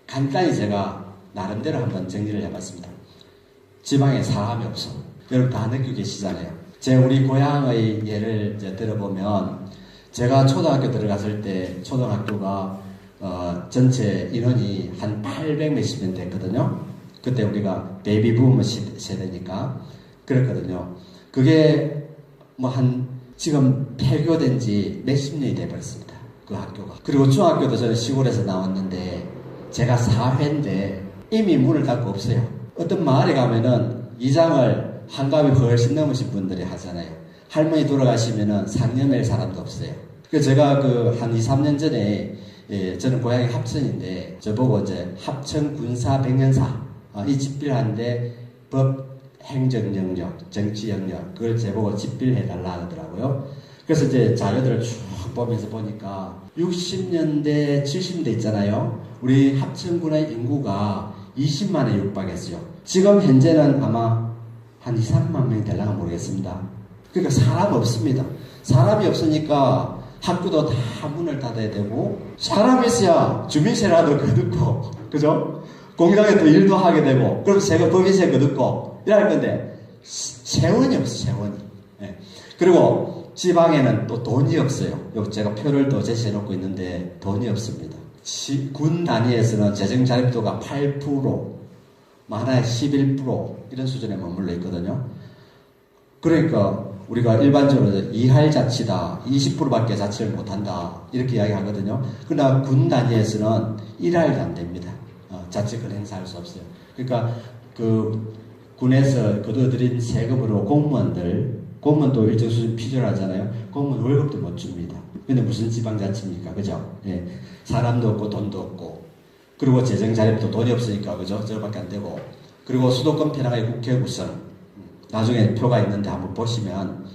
간단히 제가 나름대로 한번 정리를 해봤습니다. 지방에 사람이 없어. 여러분 다 느끼고 계시잖아요. 우리 고향의 예를 이제 들어보면 제가 초등학교 들어갔을 때 초등학교가 전체 인원이 한 800 몇십 명 됐거든요. 그때 우리가 베이비 부모 세대니까 그랬거든요. 그게 뭐 지금 폐교된 지 몇십 년이 돼버렸습니다. 그 학교가. 그리고 중학교도 저는 시골에서 나왔는데 제가 사회인데 이미 문을 닫고 없어요. 어떤 마을에 가면은 이장을 한갑이 훨씬 넘으신 분들이 하잖아요. 할머니 돌아가시면은 상념할 사람도 없어요. 그래서 제가 한 2, 3년 전에 저는 고향이 합천인데 저보고 이제 합천 군사 백년사 이 집필하는데 법, 행정 영역, 정치 영역 그걸 제보고 집필해달라 하더라고요. 그래서 이제 자료들을 쭉 보면서 보니까 60년대, 70년대 있잖아요. 우리 합천군의 인구가 20만에 육박했어요. 지금 현재는 아마 한 2, 3만 명이 되려나 모르겠습니다. 그러니까 사람 없습니다. 사람이 없으니까 학교도 다 문을 닫아야 되고 사람이 있어야 주민세라도 거듣고 그죠? 공장에 또 일도 하게 되고 그럼 법인세 거듣고 이럴 건데 세원이 없어 세원이. 네. 그리고 지방에는 또 돈이 없어요. 여기 제가 표를 또 제시해 놓고 있는데 돈이 없습니다. 군 단위에서는 재정 자립도가 8%, 많아야 11% 이런 수준에 머물러 있거든요. 그러니까 우리가 일반적으로 이할 자치다, 20%밖에 자치를 못한다 이렇게 이야기하거든요. 그러나 군 단위에서는 1할도 안 됩니다. 자치권 행사할 수 없어요. 그러니까 군에서 거둬들인 세금으로 공무원도 일정 수준 필요하잖아요. 공무원 월급도 못 줍니다. 근데 무슨 지방자치입니까? 그죠? 예. 사람도 없고 돈도 없고 그리고 재정자립도 돈이 없으니까 그죠? 저거밖에 안 되고 그리고 수도권 편향의 국회 구성 나중에 표가 있는데 한번 보시면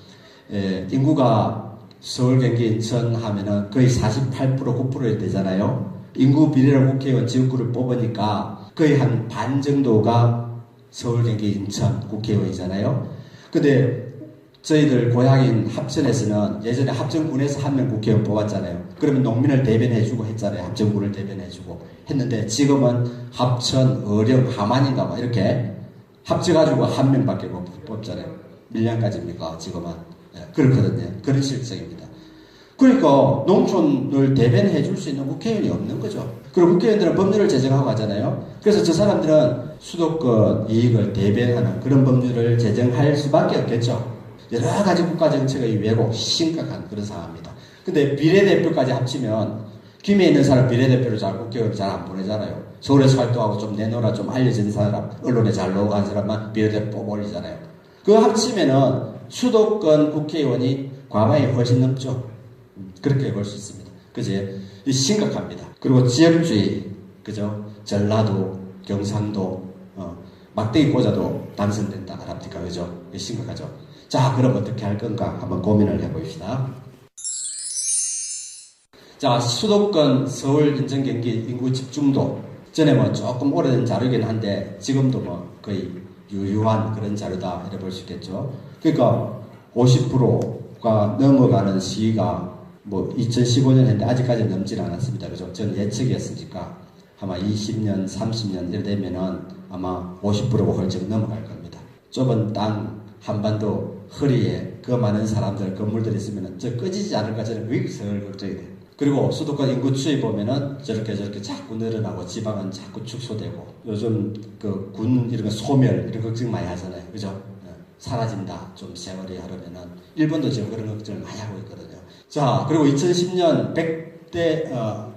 인구가 서울, 경기, 인천 하면은 거의 48% 9% 되잖아요. 인구 비례를 국회의원 지역구를 뽑으니까 거의 한 반 정도가 서울, 경기, 인천 국회의원이잖아요. 근데 저희들 고향인 합천에서는 예전에 합천군에서 한 명 국회의원 뽑았잖아요. 그러면 농민을 대변해주고 했잖아요. 합천군을 대변해주고 했는데 지금은 합천, 어령, 함안인가 봐 이렇게 합쳐가지고 한 명밖에 못 뽑잖아요. 밀량까지입니까 지금은. 그렇거든요. 그런 실정입니다. 그러니까 농촌을 대변해 줄 수 있는 국회의원이 없는 거죠. 그리고 국회의원들은 법률을 제정하고 하잖아요. 그래서 저 사람들은 수도권 이익을 대변하는 그런 법률을 제정할 수밖에 없겠죠. 여러 가지 국가 정책의 왜곡, 심각한 그런 상황입니다. 근데 비례대표까지 합치면 김해 있는 사람 비례대표를 국회의원 잘 안 보내잖아요. 서울에서 활동하고 좀 내놓으라 좀 알려진 사람, 언론에 잘 나오고 한 사람만 비례대표 뽑아 올리잖아요. 그거 합치면은 수도권 국회의원이 과반이 훨씬 넘죠. 그렇게 볼 수 있습니다. 그지? 심각합니다. 그리고 지역주의, 그죠? 전라도, 경상도, 막대기 꽂아도 당선된다. 알합니까? 그죠? 심각하죠? 자, 그럼 어떻게 할 건가? 한번 고민을 해봅시다. 자, 수도권, 서울, 인천, 경기 인구 집중도. 전에 뭐 조금 오래된 자료이긴 한데, 지금도 뭐 거의 유효한 그런 자료다. 이렇게 볼 수 있겠죠. 그러니까 50%가 넘어가는 시기가 뭐 2015년 했는데 아직까지 넘질 않았습니다. 그죠? 저는 예측이었으니까 아마 20년, 30년 이래 되면은 아마 50%가 훌쩍 넘어갈 겁니다. 좁은 땅, 한반도 허리에 그 많은 사람들, 건물들이 있으면은 저 꺼지지 않을까 저는 그게 걱정이 돼요. 그리고 수도권 인구 추이 보면은 저렇게 자꾸 늘어나고 지방은 자꾸 축소되고 요즘 그 군 이런 거 소멸 이런 걱정 많이 하잖아요. 그죠? 사라진다. 좀 세월이 하려면은 일본도 지금 그런 걱정을 많이 하고 있거든요. 자, 그리고 2010년 100대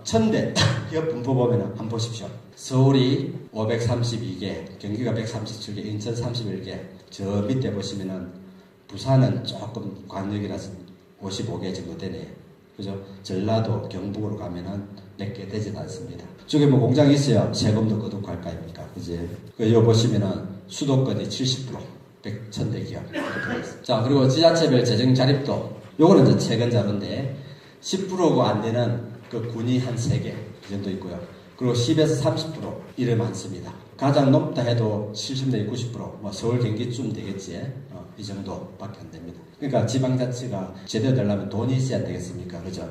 1000대 기업 분포 보면은 한번 보십시오. 서울이 532개, 경기가 137개, 인천 31개. 저 밑에 보시면은 부산은 조금 광역이라서 55개 정도 되네요. 그죠? 전라도, 경북으로 가면은 몇 개 되지도 않습니다. 저기 뭐 공장이 있어야 세금도 거듭할 거 아닙니까? 그지? 요 보시면은 수도권이 70%, 1000대 기업. 자, 그리고 지자체별 재정 자립도. 요거는 이제 최근 자료인데, 10%가 안 되는 그 군이 한 3개, 그 정도 있고요. 그리고 10에서 30% 이래 많습니다. 가장 높다 해도 70대 90%, 뭐 서울 경기쯤 되겠지. 이 정도밖에 안 됩니다. 그러니까 지방자치가 제대로 되려면 돈이 있어야 되겠습니까? 그죠?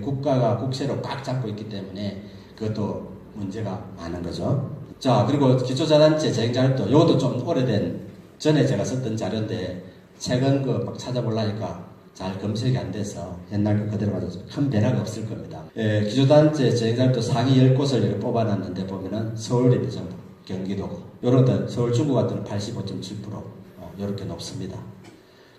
국가가 국세로 꽉 잡고 있기 때문에 그것도 문제가 많은 거죠. 자, 그리고 기초자단체 재정자립도 이것도 좀 오래된 전에 제가 썼던 자료인데 최근 그 막 찾아보려니까 잘 검색이 안 돼서 옛날 거 그대로 가져서 큰 변화가 없을 겁니다. 기초단체 재정자립도 상위 10곳을 이렇게 뽑아놨는데 보면은 서울이 전부 경기도고 요런 것들 서울 중구 같은 85.7% 이렇게 높습니다.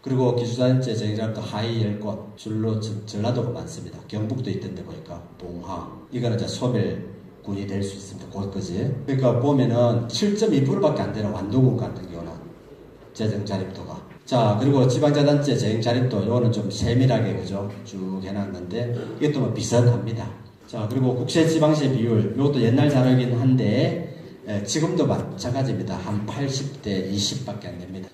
그리고 기초단체 재정자립도 하위 10곳 줄로 전라도가 많습니다. 경북도 있던데 보니까 봉화 이거는 이제 소멸군이 될 수 있습니다. 그지? 그러니까 보면은 7.2%밖에 안 되는 완도군 같은 경우는 재정자립도가. 자, 그리고 지방자단체 재정자립도 요거는 좀 세밀하게 그죠? 쭉 해놨는데 이것도 뭐 비슷합니다. 자, 그리고 국세지방세 비율 요것도 옛날 자료이긴 한데 지금도 마찬가지입니다. 한 80대 20밖에 안 됩니다.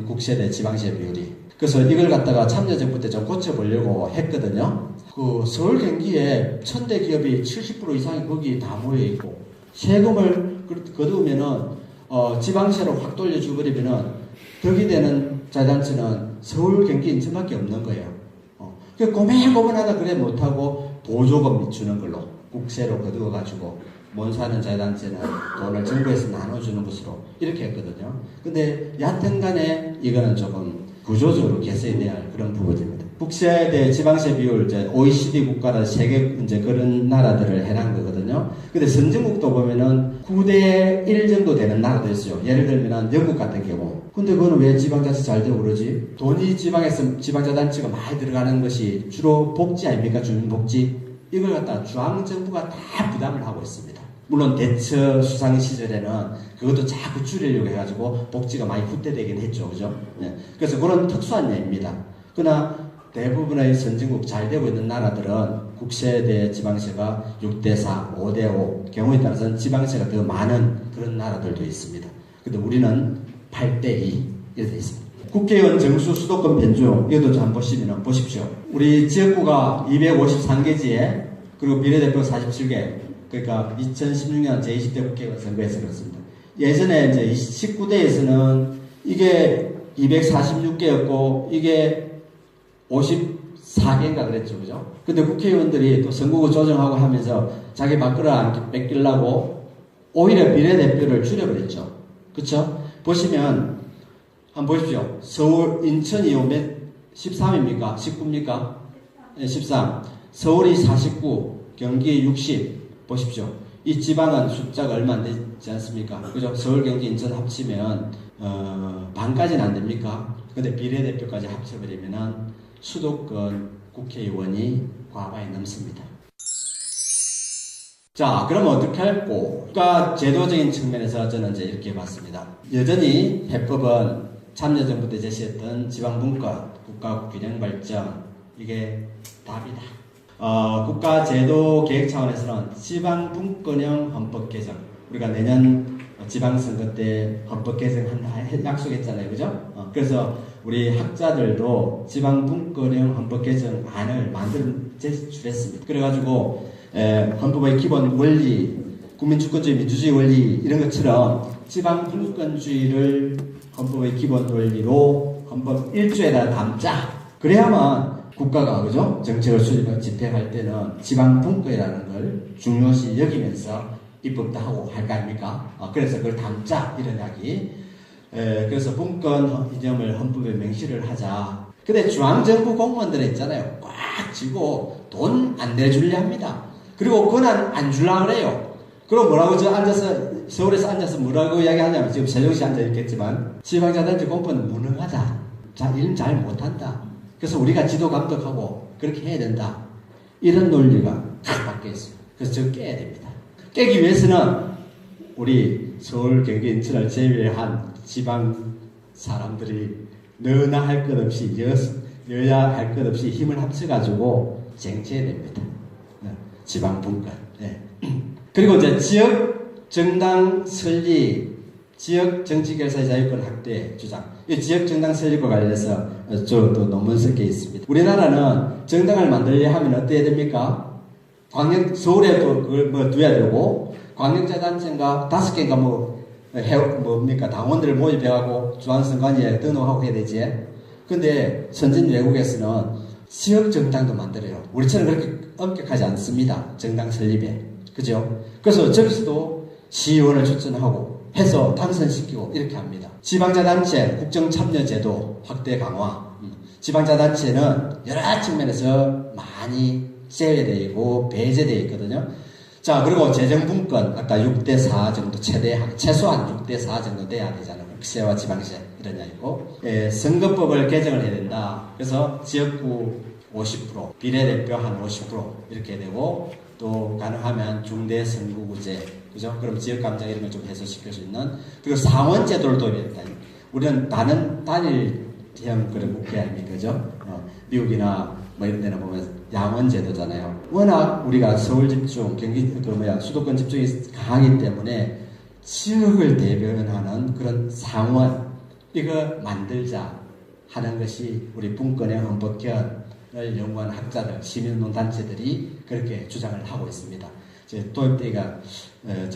국세 대 지방세 비율이. 그래서 이걸 갖다가 참여정부 때 좀 고쳐보려고 했거든요. 그 서울 경기에 1000대 기업이 70% 이상이 거기 다 모여있고 세금을 거두면은 지방세로 확 돌려주버리면은 덕이 되는 자단체는 서울 경기 인천밖에 없는 거예요. 고민하다 그래 못하고 보조금 주는 걸로 국세로 거두어가지고 못 사는 자유단체는 돈을 정부에서 나눠주는 것으로 이렇게 했거든요. 근데 여하튼 간에 이거는 조금 구조적으로 개선이 돼야 할 그런 부분입니다. 국세 대 지방세 비율, 이제 OECD 국가라 세계 이제 그런 나라들을 해놓은 거거든요. 근데 선진국도 보면은 9대 1 정도 되는 나라도 있어요. 예를 들면 영국 같은 경우. 근데 그거는 왜 지방자치 잘 되고 그러지? 돈이 지방에서 지방자단체가 많이 들어가는 것이 주로 복지 아닙니까? 주민복지. 이걸 갖다 중앙정부가 다 부담을 하고 있습니다. 물론 대처 수상 시절에는 그것도 자꾸 줄이려고 해가지고 복지가 많이 후퇴되긴 했죠. 그죠? 네. 그래서 그런 특수한 예입니다. 그러나 대부분의 선진국 잘 되고 있는 나라들은 국세 대 지방세가 6대4, 5대5 경우에 따라서는 지방세가 더 많은 그런 나라들도 있습니다. 근데 우리는 8대2 이렇게 되어 있습니다. 국회의원 정수 수도권 변경 이것도 좀 한번 보시면 보십시오. 우리 지역구가 253개지에 그리고 비례대표 47개 그러니까 2016년 제20대 국회의원 선거에서 그렇습니다. 예전에 이제 19대에서는 이게 246개였고 이게 54개인가 그랬죠, 그죠? 근데 국회의원들이 또 선거구 조정하고 하면서 자기 밥그릇 안 뺏기려고 오히려 비례대표를 줄여버렸죠. 그쵸? 보시면 한번 보십시오. 서울, 인천이 13입니까? 19입니까? 네, 13. 서울이 49, 경기 60. 보십시오. 이 지방은 숫자가 얼마 안 되지 않습니까? 그죠? 서울, 경기, 인천 합치면 반까지는 안 됩니까? 근데 비례대표까지 합쳐버리면은 수도권 국회의원이 과반이 넘습니다. 자, 그러면 어떻게 할고? 국가 제도적인 측면에서 저는 이제 이렇게 봤습니다. 여전히 해법은 참여정부 때 제시했던 지방분권, 국가균형발전, 이게 답이다. 국가 제도 계획 차원에서는 지방분권형 헌법 개정, 우리가 내년 지방선거 때 헌법 개정한다 약속했잖아요, 그죠? 그래서 우리 학자들도 지방분권형 헌법 개정안을 제출했습니다. 그래가지고 헌법의 기본 원리, 국민주권주의, 민주주의 원리 이런 것처럼 지방분권주의를 헌법의 기본 원리로 헌법 1조에다 담자. 그래야만 국가가 그죠? 정책을 수립하고 집행할 때는 지방분권이라는 걸 중요시 여기면서 입법도 하고 할 거 아닙니까? 그래서 그걸 담자 이런 이야기. 그래서 분권 이념을 헌법에 명시를 하자. 근데 중앙정부 공무원들 있잖아요. 꽉 쥐고 돈 안 내줄래 합니다. 그리고 권한 안 줄라 그래요. 그럼 뭐라고 서울에서 앉아서 뭐라고 이야기하냐면 지금 세종시 앉아있겠지만 지방자단체 공무원은 무능하다. 일 잘 못한다. 그래서 우리가 지도 감독하고 그렇게 해야 된다. 이런 논리가 딱 박혀 있습니다. 그래서 저거 깨야 됩니다. 깨기 위해서는 우리 서울, 경기, 인천을 제외한 지방 사람들이 너나 할 것 없이 여야 할 것 없이 힘을 합쳐가지고 쟁취해야 됩니다. 지방 분권. 네. 그리고 이제 지역 정당 설립, 지역 정치결사의 자유권 확대 주장. 이 지역 정당 설립과 관련해서 저도 논문 쓸 게 있습니다. 우리나라는 정당을 만들려 하면 어때야 됩니까? 서울에 그걸 두어야 되고, 광역자단체인가 5개인가 뭡니까? 당원들을 모집해가고 중앙선관위에 등록하고 해야 되지. 근데 선진 외국에서는 지역 정당도 만들어요. 우리처럼 그렇게 엄격하지 않습니다. 정당 설립에. 그죠? 그래서 저기서도 시의원을 추천하고 해서 당선시키고 이렇게 합니다. 지방자단체 국정참여제도 확대 강화. 지방자단체는 여러 측면에서 많이 제외되어 있고 배제되어 있거든요. 자, 그리고 재정분권 아까 6대4 정도 최소한 6대4 정도 돼야 되잖아요. 국세와 지방세 이런 이야기고 선거법을 개정을 해야 된다. 그래서 지역구 50%, 비례대표 한 50% 이렇게 되고 또 가능하면 중대선거구제, 그죠? 그럼 지역감정 이런 걸 좀 해소시킬 수 있는 그리고 상원제도를 도입해야 된다. 우리는 단일형 그런 국회 아닙니까, 그죠? 미국이나 뭐 이런 데는 보면 양원제도잖아요. 워낙 우리가 서울 집중, 경기 수도권 집중이 강하기 때문에 지역을 대변하는 그런 상원 이거 만들자 하는 것이 우리 분권형 헌법 개헌을 연구한 학자들, 시민운동단체들이 그렇게 주장을 하고 있습니다. 도입대가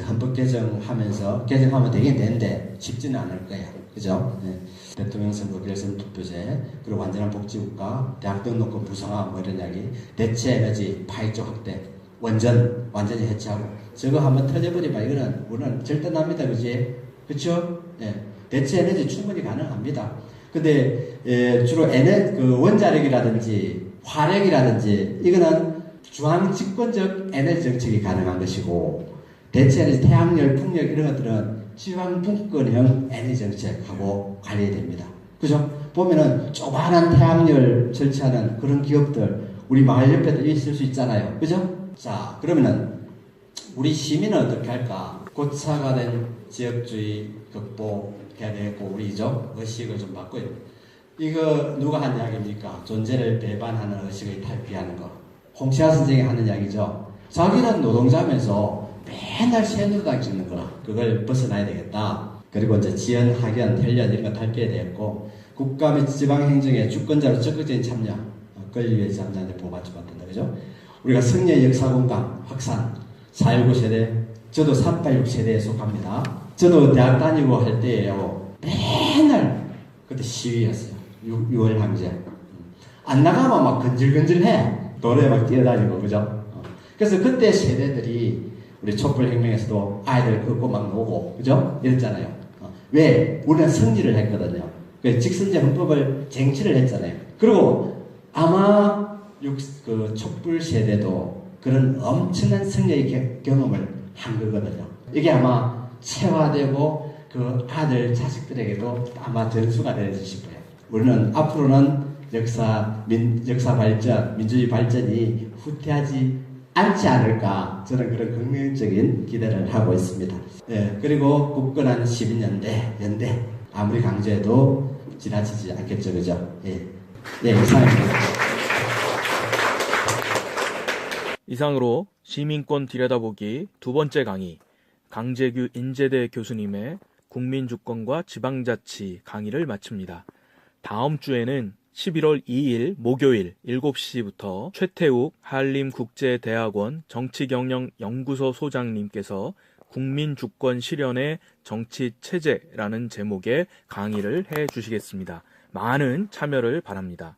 헌법 개정하면 되긴 되는데 쉽지는 않을 거예요. 그죠? 네. 대통령 선거 결선 투표제, 그리고 완전한 복지국가, 대학 등록금 부상화 뭐 이런 이야기, 대체 에너지 파이조 확대, 완전히 해체하고 저거 한번 터져버리면 이거는 우리는 절대 납니다. 그지? 그쵸? 네. 대체 에너지 충분히 가능합니다. 근데 주로 원자력이라든지 화력이라든지 이거는 중앙 집권적 에너지 정책이 가능한 것이고 대체 에너지, 태양열, 풍력 이런 것들은 지방분권형 에너지 정책하고 관리됩니다. 그죠? 보면은 조그만한 태양열 설치하는 그런 기업들 우리 마을 옆에도 있을 수 있잖아요. 그죠? 자, 그러면은 우리 시민은 어떻게 할까? 고차가 된 지역주의 극복해야 되고 우리죠? 의식을 좀 바꿔요. 이거 누가 한 이야기입니까? 존재를 배반하는 의식을 탈피하는 거. 홍치아 선생이 하는 이야기죠. 자기는 노동자면서 맨날 새누리당 찍는 거라. 그걸 벗어나야 되겠다. 그리고 이제 지연, 학연, 혈연 이런 거 탈피해야 되겠고 국가 및 지방 행정의 주권자로 적극적인 참여, 권리의 잠자한테 보호받는다. 그죠? 우리가 승리의 역사 공감, 확산, 4.19 세대, 저도 386 세대에 속합니다. 저도 대학 다니고 할 때에요. 맨날 그때 시위였어요. 6월 항쟁. 안 나가면 막 근질근질해. 노래 막 뛰어다니고, 그죠? 그래서 그때 세대들이 우리 촛불혁명에서도 아이들 끄고 막 노고, 그죠? 이랬잖아요. 왜? 우리는 승리를 했거든요. 그래서 직선제 헌법을 쟁취를 했잖아요. 그리고 아마 그 촛불 세대도 그런 엄청난 승리의 경험을 한 거거든요. 이게 아마 체화되고 그 아들 자식들에게도 아마 전수가 되지 싶어요. 우리는 앞으로는 역사 발전, 민주주의 발전이 후퇴하지 않지 않을까, 저는 그런 긍정적인 기대를 하고 있습니다. 예, 그리고 굳건한 시민연대, 아무리 강조해도 지나치지 않겠죠, 그죠? 예, 이상입니다. 이상으로 시민권 들여다보기 두 번째 강의, 강재규 인제대 교수님의 국민주권과 지방자치 강의를 마칩니다. 다음 주에는 11월 2일 목요일 7시부터 최태욱 한림국제대학원 정치경영연구소 소장님께서 국민주권 실현의 정치체제라는 제목의 강의를 해주시겠습니다. 많은 참여를 바랍니다.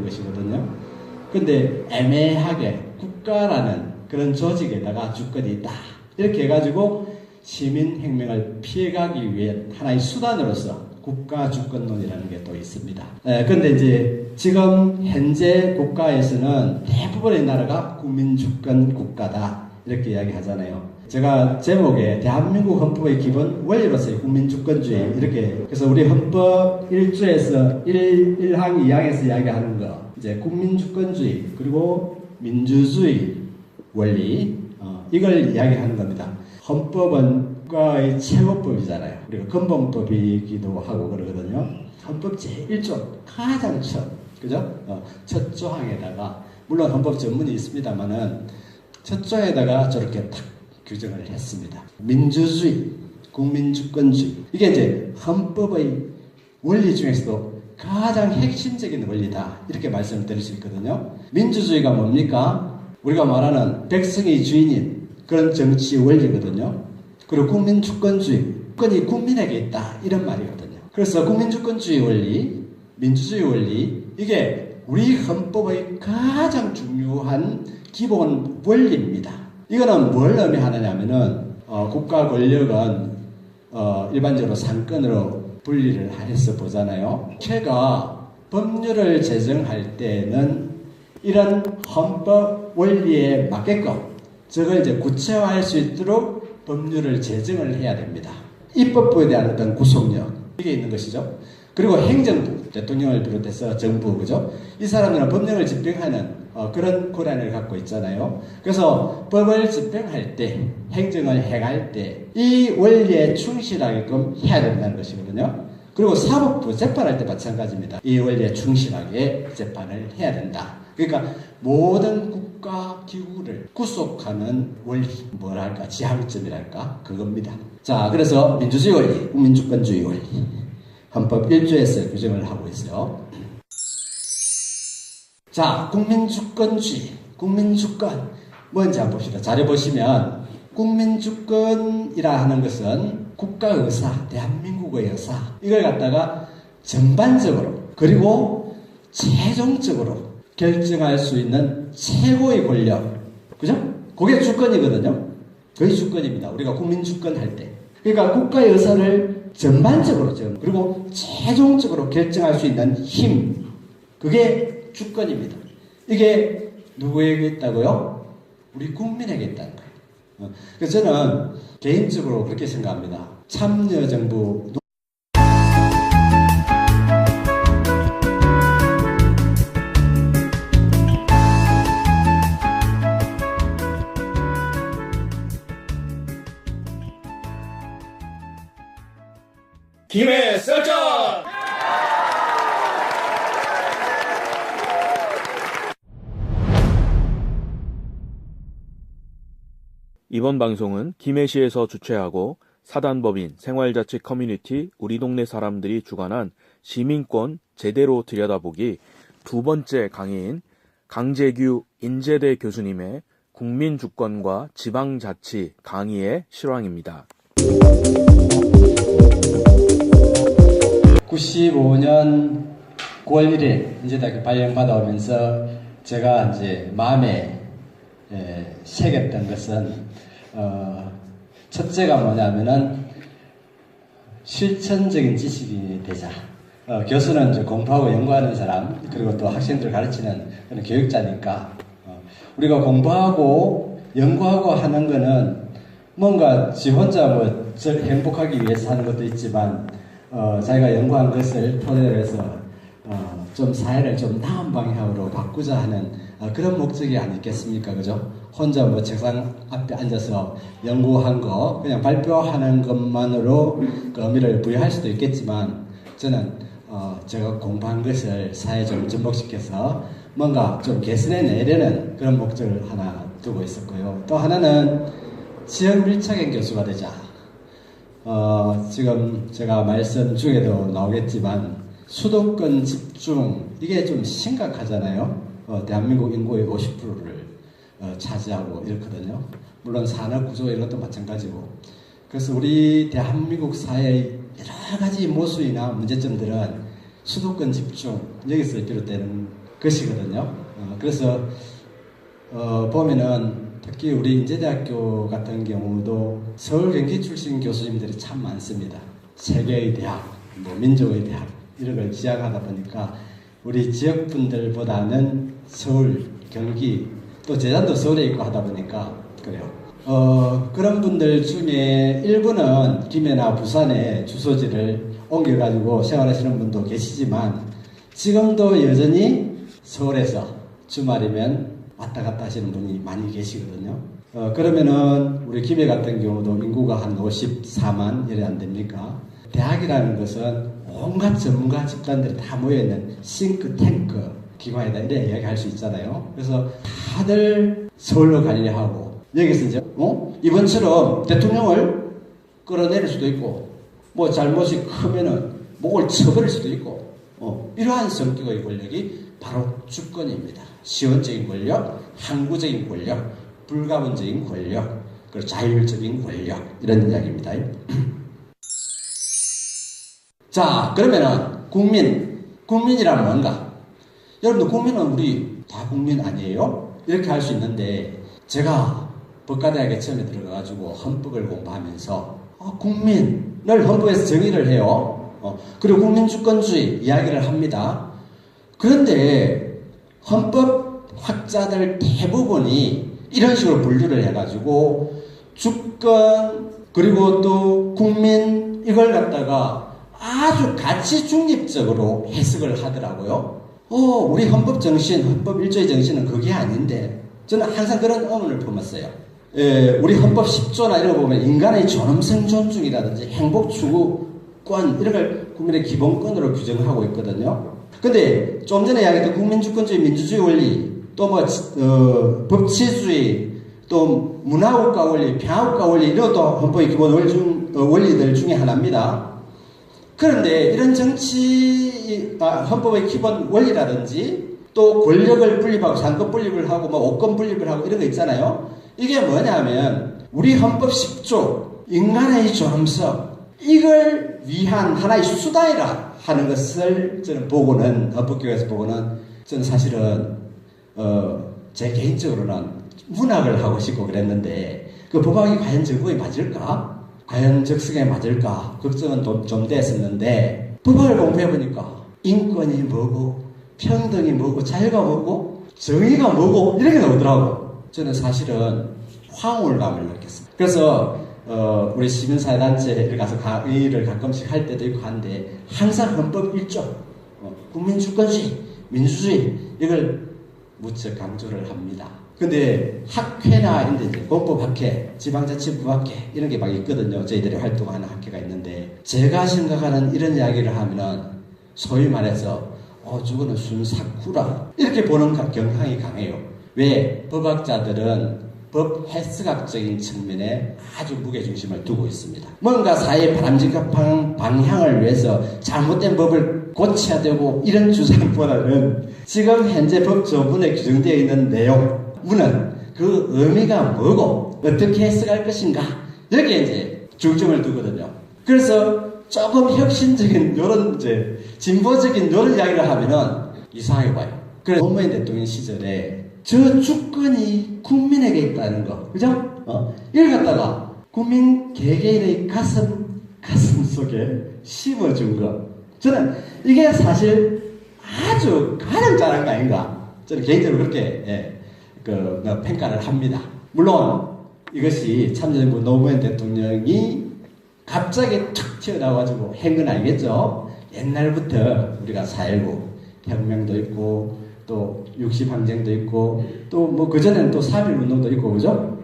것이거든요. 근데 애매하게 국가라는 그런 조직에다가 주권이 있다, 이렇게 해가지고 시민혁명을 피해가기 위해 하나의 수단으로서 국가주권론이라는 게 또 있습니다. 그런데 이제 지금 현재 국가에서는 대부분의 나라가 국민주권 국가다, 이렇게 이야기하잖아요. 제가 제목에 대한민국 헌법의 기본 원리로서의 국민주권주의, 이렇게, 그래서 우리 헌법 1조에서 1항 2항에서 이야기하는 거, 이제 국민주권주의 그리고 민주주의 원리, 이걸 이야기하는 겁니다. 헌법은 국가의 최고법이잖아요. 우리가 근본법이기도 하고 그러거든요. 헌법 제1조 가장 첫, 그죠? 첫 조항에다가, 물론 헌법 전문이 있습니다만은 첫 조항에다가 저렇게 탁 규정을 했습니다. 민주주의, 국민주권주의, 이게 이제 헌법의 원리 중에서도 가장 핵심적인 원리다, 이렇게 말씀을 드릴 수 있거든요. 민주주의가 뭡니까? 우리가 말하는 백성이 주인인 그런 정치 원리거든요. 그리고 국민주권주의, 주권이 국민에게 있다, 이런 말이거든요. 그래서 국민주권주의 원리, 민주주의 원리, 이게 우리 헌법의 가장 중요한 기본 원리입니다. 이거는 뭘 의미하느냐면은 국가 권력은 일반적으로 상권으로 분리를 해서 보잖아요. 국회가 법률을 제정할 때는 이런 헌법 원리에 맞게끔 저걸 이제 구체화할 수 있도록 법률을 제정을 해야 됩니다. 입법부에 대한 어떤 구속력, 이게 있는 것이죠. 그리고 행정부, 대통령을 비롯해서 정부, 그죠? 이 사람들은 법령을 집행하는 그런 권한을 갖고 있잖아요. 그래서 법을 집행할 때, 행정을 행할 때 이 원리에 충실하게끔 해야 된다는 것이거든요. 그리고 사법부 재판할 때 마찬가지입니다. 이 원리에 충실하게 재판을 해야 된다. 그러니까 모든 국가 기구를 구속하는 원리, 뭐랄까, 지향점이랄까, 그겁니다. 자, 그래서 민주주의 원리, 국민주권주의 원리, 헌법 1조에서 규정을 하고 있어요. 자, 국민주권주의, 국민주권, 뭔지 한번 봅시다. 자료 보시면 국민주권이라 하는 것은 국가의사, 대한민국의 의사, 이걸 갖다가 전반적으로 그리고 최종적으로 결정할 수 있는 최고의 권력, 그죠? 그게 주권이거든요. 그게 주권입니다. 우리가 국민주권 할 때. 그러니까 국가의 의사를 전반적으로, 그리고 최종적으로 결정할 수 있는 힘, 그게 주권입니다. 이게 누구에게 있다고요? 우리 국민에게 있다는 거예요. 그래서 저는 개인적으로 그렇게 생각합니다. 참여정부 김해 썰전! 이번 방송은 김해시에서 주최하고 사단법인 생활자치 커뮤니티 우리 동네 사람들이 주관한 시민권 제대로 들여다보기 두 번째 강의인 강재규 인제대 교수님의 국민주권과 지방자치 강의의 실황입니다. 95년 9월 1일 인제대학교 발령받아오면서 제가 이제 마음에 새겼던 것은 첫째가 뭐냐면은 실천적인 지식인이 되자. 교수는 이제 공부하고 연구하는 사람, 그리고 또 학생들을 가르치는 그런 교육자니까 우리가 공부하고 연구하고 하는 거는 뭔가 지 혼자 뭐 행복하기 위해서 하는 것도 있지만 자기가 연구한 것을 토대로 해서 좀 사회를 좀 나은 방향으로 바꾸자 하는 그런 목적이 아니겠습니까? 그죠? 혼자 뭐 책상 앞에 앉아서 연구한 거 그냥 발표하는 것만으로 그 의미를 부여할 수도 있겠지만 저는 제가 공부한 것을 사회에 좀 접목시켜서 뭔가 좀 개선해 내려는 그런 목적을 하나 두고 있었고요. 또 하나는 지역 밀착형 교수가 되자. 지금 제가 말씀 중에도 나오겠지만 수도권 집중 이게 좀 심각하잖아요. 대한민국 인구의 50%를 차지하고 이렇거든요. 물론 산업 구조 이런 것도 마찬가지고. 그래서 우리 대한민국 사회의 여러 가지 모순이나 문제점들은 수도권 집중 여기서 비롯되는 것이거든요. 그래서 보면은 특히 우리 인제대학교 같은 경우도 서울 경기 출신 교수님들이 참 많습니다. 세계의 대학, 뭐 민족의 대학 이런 걸 지향하다 보니까 우리 지역분들보다는 서울, 경기 또 제자도 서울에 있고 하다 보니까 그래요. 그런 분들 중에 일부는 김해나 부산에 주소지를 옮겨가지고 생활하시는 분도 계시지만 지금도 여전히 서울에서 주말이면 왔다 갔다 하시는 분이 많이 계시거든요. 그러면은 우리 김해 같은 경우도 인구가 한 54만 이래 안 됩니까? 대학이라는 것은 온갖 전문가 집단들이 다 모여있는 싱크탱크 기관이다 이래 이야기할 수 있잖아요. 그래서 다들 서울로 가려하고 여기서 이제 이번처럼 대통령을 끌어내릴 수도 있고 뭐 잘못이 크면은 목을 쳐버릴 수도 있고 이러한 성격의 권력이 바로 주권입니다. 시원적인 권력, 항구적인 권력, 불가분적인 권력, 그리고 자율적인 권력 이런 이야기입니다. 자, 그러면은 국민이란 뭔가? 여러분들 국민은 우리 다 국민 아니에요? 이렇게 할 수 있는데 제가 법과대학에 처음에 들어가가지고 헌법을 공부하면서 국민을 헌법에서 정의를 해요. 그리고 국민주권주의 이야기를 합니다. 그런데 헌법학자들 대부분이 이런 식으로 분류를 해가지고 주권 그리고 또 국민 이걸 갖다가 아주 가치 중립적으로 해석을 하더라고요. 우리 헌법 정신, 헌법 1조의 정신은 그게 아닌데 저는 항상 그런 의문을 품었어요. 우리 헌법 10조나 이런 거 보면 인간의 존엄성 존중이라든지 행복 추구권 이런 걸 국민의 기본권으로 규정하고 있거든요. 근데 좀 전에 이야기했던 국민주권주의, 민주주의 원리, 또 뭐 법치주의, 또 문화국가 원리, 평화국가 원리 이런 것도 헌법의 기본 원리들 중에 하나입니다. 그런데 이런 헌법의 기본 원리라든지 또 권력을 분립하고 상권 분립을 하고 뭐 오권 분립을 하고 이런 거 있잖아요. 이게 뭐냐면 우리 헌법 10조 인간의 존엄성 이걸 위한 하나의 수단이라 하는 것을 저는 보고는 헌법교에서 보고는 저는 사실은 제 개인적으로는 문학을 하고 싶고 그랬는데 그 법학이 과연 적응이 맞을까? 과연 적성에 맞을까? 걱정은 좀 됐었는데 법학을 공부해보니까 인권이 뭐고 평등이 뭐고 자유가 뭐고 정의가 뭐고 이렇게 나오더라고. 저는 사실은 황홀감을 느꼈습니다. 그래서 우리 시민사회단체에 가서 의의를 가끔씩 할 때도 있고 한데 항상 헌법 1조 국민주권주의, 민주주의 이걸 무척 강조를 합니다. 근데 학회나 이런 데 이제 공법학회, 지방자치부학회 이런 게 막 있거든요. 저희들이 활동하는 학회가 있는데 제가 생각하는 이런 이야기를 하면은 소위 말해서 저거는 순사쿠라 이렇게 보는 경향이 강해요. 왜? 법학자들은 법 해석학적인 측면에 아주 무게중심을 두고 있습니다. 뭔가 사회의 바람직한 방향을 위해서 잘못된 법을 고쳐야 되고 이런 주장보다는 지금 현재 법 조문에 규정되어 있는 내용은 그 의미가 뭐고 어떻게 해석할 것인가 이렇게 이제 중점을 두거든요. 그래서 조금 혁신적인 요런 이제 진보적인 요런 이야기를 하면은 이상하게 봐요. 그래서 노무현 대통령 시절에 저 주권이 국민에게 있다는 거, 그죠? 이걸 갖다가 국민 개개인의 가슴 속에 심어준 거. 저는 이게 사실 아주 가장 잘한 거 아닌가. 저는 개인적으로 그렇게 평가를 합니다. 물론 이것이 참여정부 노무현 대통령이 갑자기 툭 튀어나와가지고 한 건 아니겠죠. 옛날부터 우리가 4.19 혁명도 있고 또 60항쟁도 있고 또 뭐 그전에는 또 3.1운동도 있고 그죠?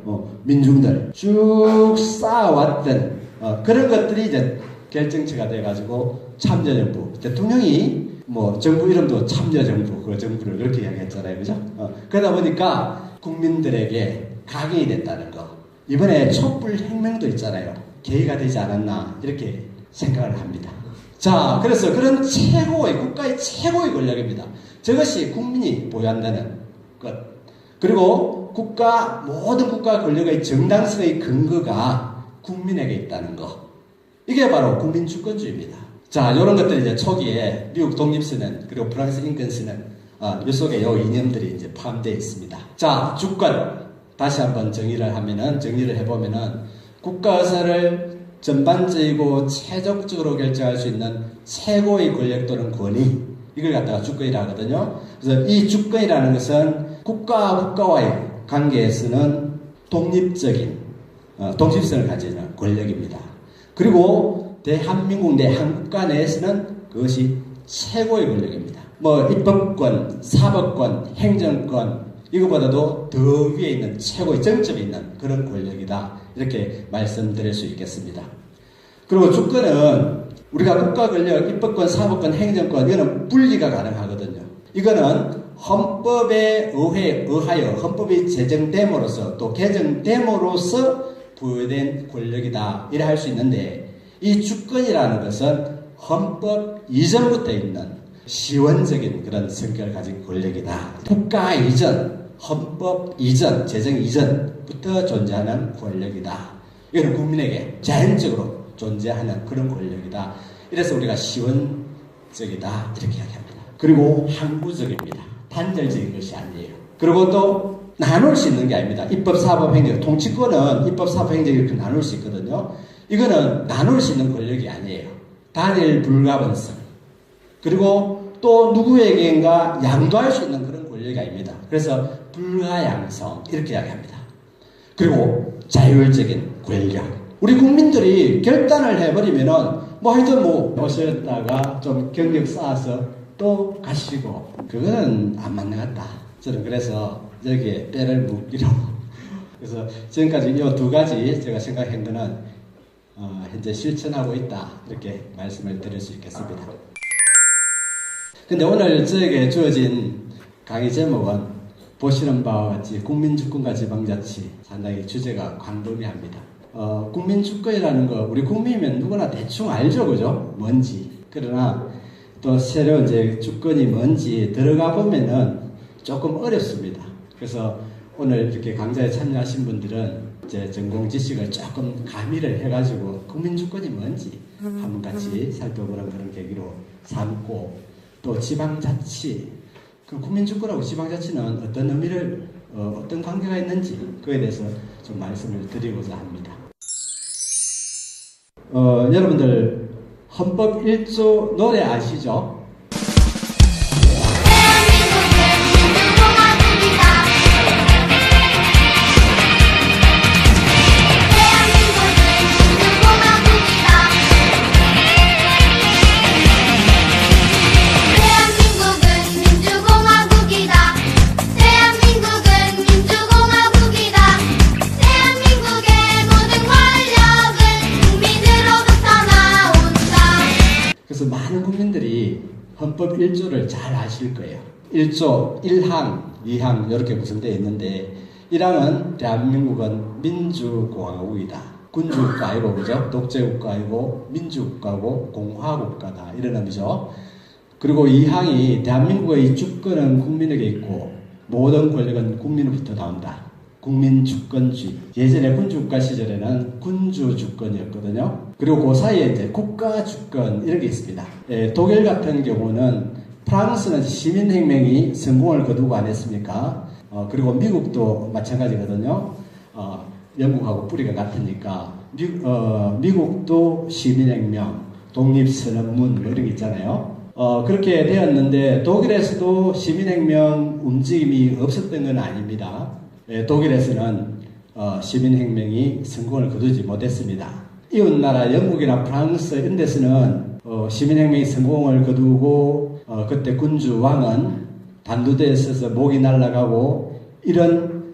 민중들 쭉 쌓아왔던 그런 것들이 이제 결정체가 돼가지고 참여정부 대통령이 뭐 정부 이름도 참여정부 그 정부를 그렇게 이야기했잖아요. 그죠? 그러다 보니까 국민들에게 각인이 됐다는 거. 이번에 촛불혁명도 있잖아요. 계기가 되지 않았나 이렇게 생각을 합니다. 자, 그래서 그런 국가의 최고의 권력입니다. 저것이 국민이 보유한다는 것. 그리고 모든 국가 권력의 정당성의 근거가 국민에게 있다는 것. 이게 바로 국민주권주의입니다. 자, 이런 것들이 이제 초기에 미국 독립선언 그리고 프랑스 인권선언 이 속에 요 이념들이 이제 포함되어 있습니다. 자, 주권 다시 한번 정의를 해보면은 국가 의사를 전반적이고 최종적으로 결정할 수 있는 최고의 권력 또는 권위 이걸 갖다가 주권이라 하거든요. 그래서 이 주권이라는 것은 국가와의 관계에서는 독립적인 독립성을 가지는 권력입니다. 그리고 대한민국 내 한국가 내에서는 그것이 최고의 권력입니다. 뭐 입법권, 사법권, 행정권 이거보다도 더 위에 있는 최고의 정점에 있는 그런 권력이다. 이렇게 말씀드릴 수 있겠습니다. 그리고 주권은 우리가 국가 권력, 입법권, 사법권, 행정권 이거는 분리가 가능하거든요. 이거는 헌법에 의하여 헌법이 제정됨으로써 또 개정됨으로써 부여된 권력이다. 이래 할 수 있는데 이 주권이라는 것은 헌법 이전부터 있는 시원적인 그런 성격을 가진 권력이다. 국가 이전, 헌법 이전, 제정 이전부터 존재하는 권력이다. 이건 국민에게 자연적으로 존재하는 그런 권력이다. 이래서 우리가 시원적이다 이렇게 이야기합니다. 그리고 항구적입니다. 단절적인 것이 아니에요. 그리고 또 나눌 수 있는 게 아닙니다. 입법, 사법, 행정. 통치권은 입법, 사법, 행정 이렇게 나눌 수 있거든요. 이거는 나눌 수 있는 권력이 아니에요. 단일 불가분성. 그리고 또 누구에게인가 양도할 수 있는 그런 권력이 아닙니다. 그래서 불가양성 이렇게 이야기합니다. 그리고 자율적인 권력. 우리 국민들이 결단을 해버리면은 하여튼 오셨다가 좀 경력 쌓아서 또 가시고 그거는 안 맞는 것 같다. 저는 그래서 여기에 때를 묻기로 그래서 지금까지 이 두 가지 제가 생각한 거는 현재 실천하고 있다 이렇게 말씀을 드릴 수 있겠습니다. 근데 오늘 저에게 주어진 강의 제목은 보시는 바와 같이 국민주권과 지방자치 상당히 주제가 광범위합니다. 국민주권이라는 거 우리 국민이면 누구나 대충 알죠, 그죠? 뭔지. 그러나 또 새로 이제 주권이 뭔지 들어가 보면은 조금 어렵습니다. 그래서 오늘 이렇게 강좌에 참여하신 분들은 이제 전공 지식을 조금 가미를 해가지고 국민주권이 뭔지 한번 같이 살펴보는 그런 계기로 삼고 또 지방자치, 그 국민주권하고 지방자치는 어떤 의미를 어떤 관계가 있는지 그에 대해서 좀 말씀을 드리고자 합니다. 여러분들 헌법 1조 노래 아시죠? 대한민국의 민주공화국 국민들이 헌법 1조를 잘 아실 거예요. 1조 1항, 2항 이렇게 구성되어 있는데 1항은 대한민국은 민주공화국이다. 군주국가 아니고 그죠? 독재국가 아니고 민주국가고 공화국가다 이런 의미죠. 그리고 2항이 대한민국의 주권은 국민에게 있고 모든 권력은 국민으로부터 나온다. 국민주권주의. 예전에 군주국가 시절에는 군주주권이었거든요. 그리고 그 사이에 이제 국가주권 이런 게 있습니다. 독일 같은 경우는 프랑스는 시민혁명이 성공을 거두고 안 했습니까? 그리고 미국도 마찬가지거든요. 영국하고 뿌리가 같으니까 미국도 시민혁명, 독립선언문 뭐 이런 게 있잖아요. 그렇게 되었는데 독일에서도 시민혁명 움직임이 없었던 건 아닙니다. 독일에서는 시민혁명이 성공을 거두지 못했습니다. 이웃나라 영국이나 프랑스 이런 데서는 시민혁명이 성공을 거두고 그때 군주왕은 단두대에 서서 목이 날아가고 이런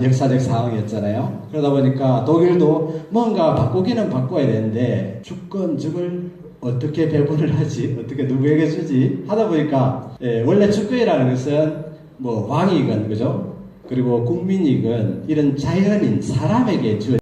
역사적 상황이었잖아요. 그러다 보니까 독일도 뭔가 바꾸기는 바꿔야 되는데 주권적을 어떻게 배분을 하지? 어떻게 누구에게 주지? 하다 보니까 원래 주권이라는 것은 뭐 왕이건 그죠? 그리고 국민이건 이런 자연인 사람에게 주어진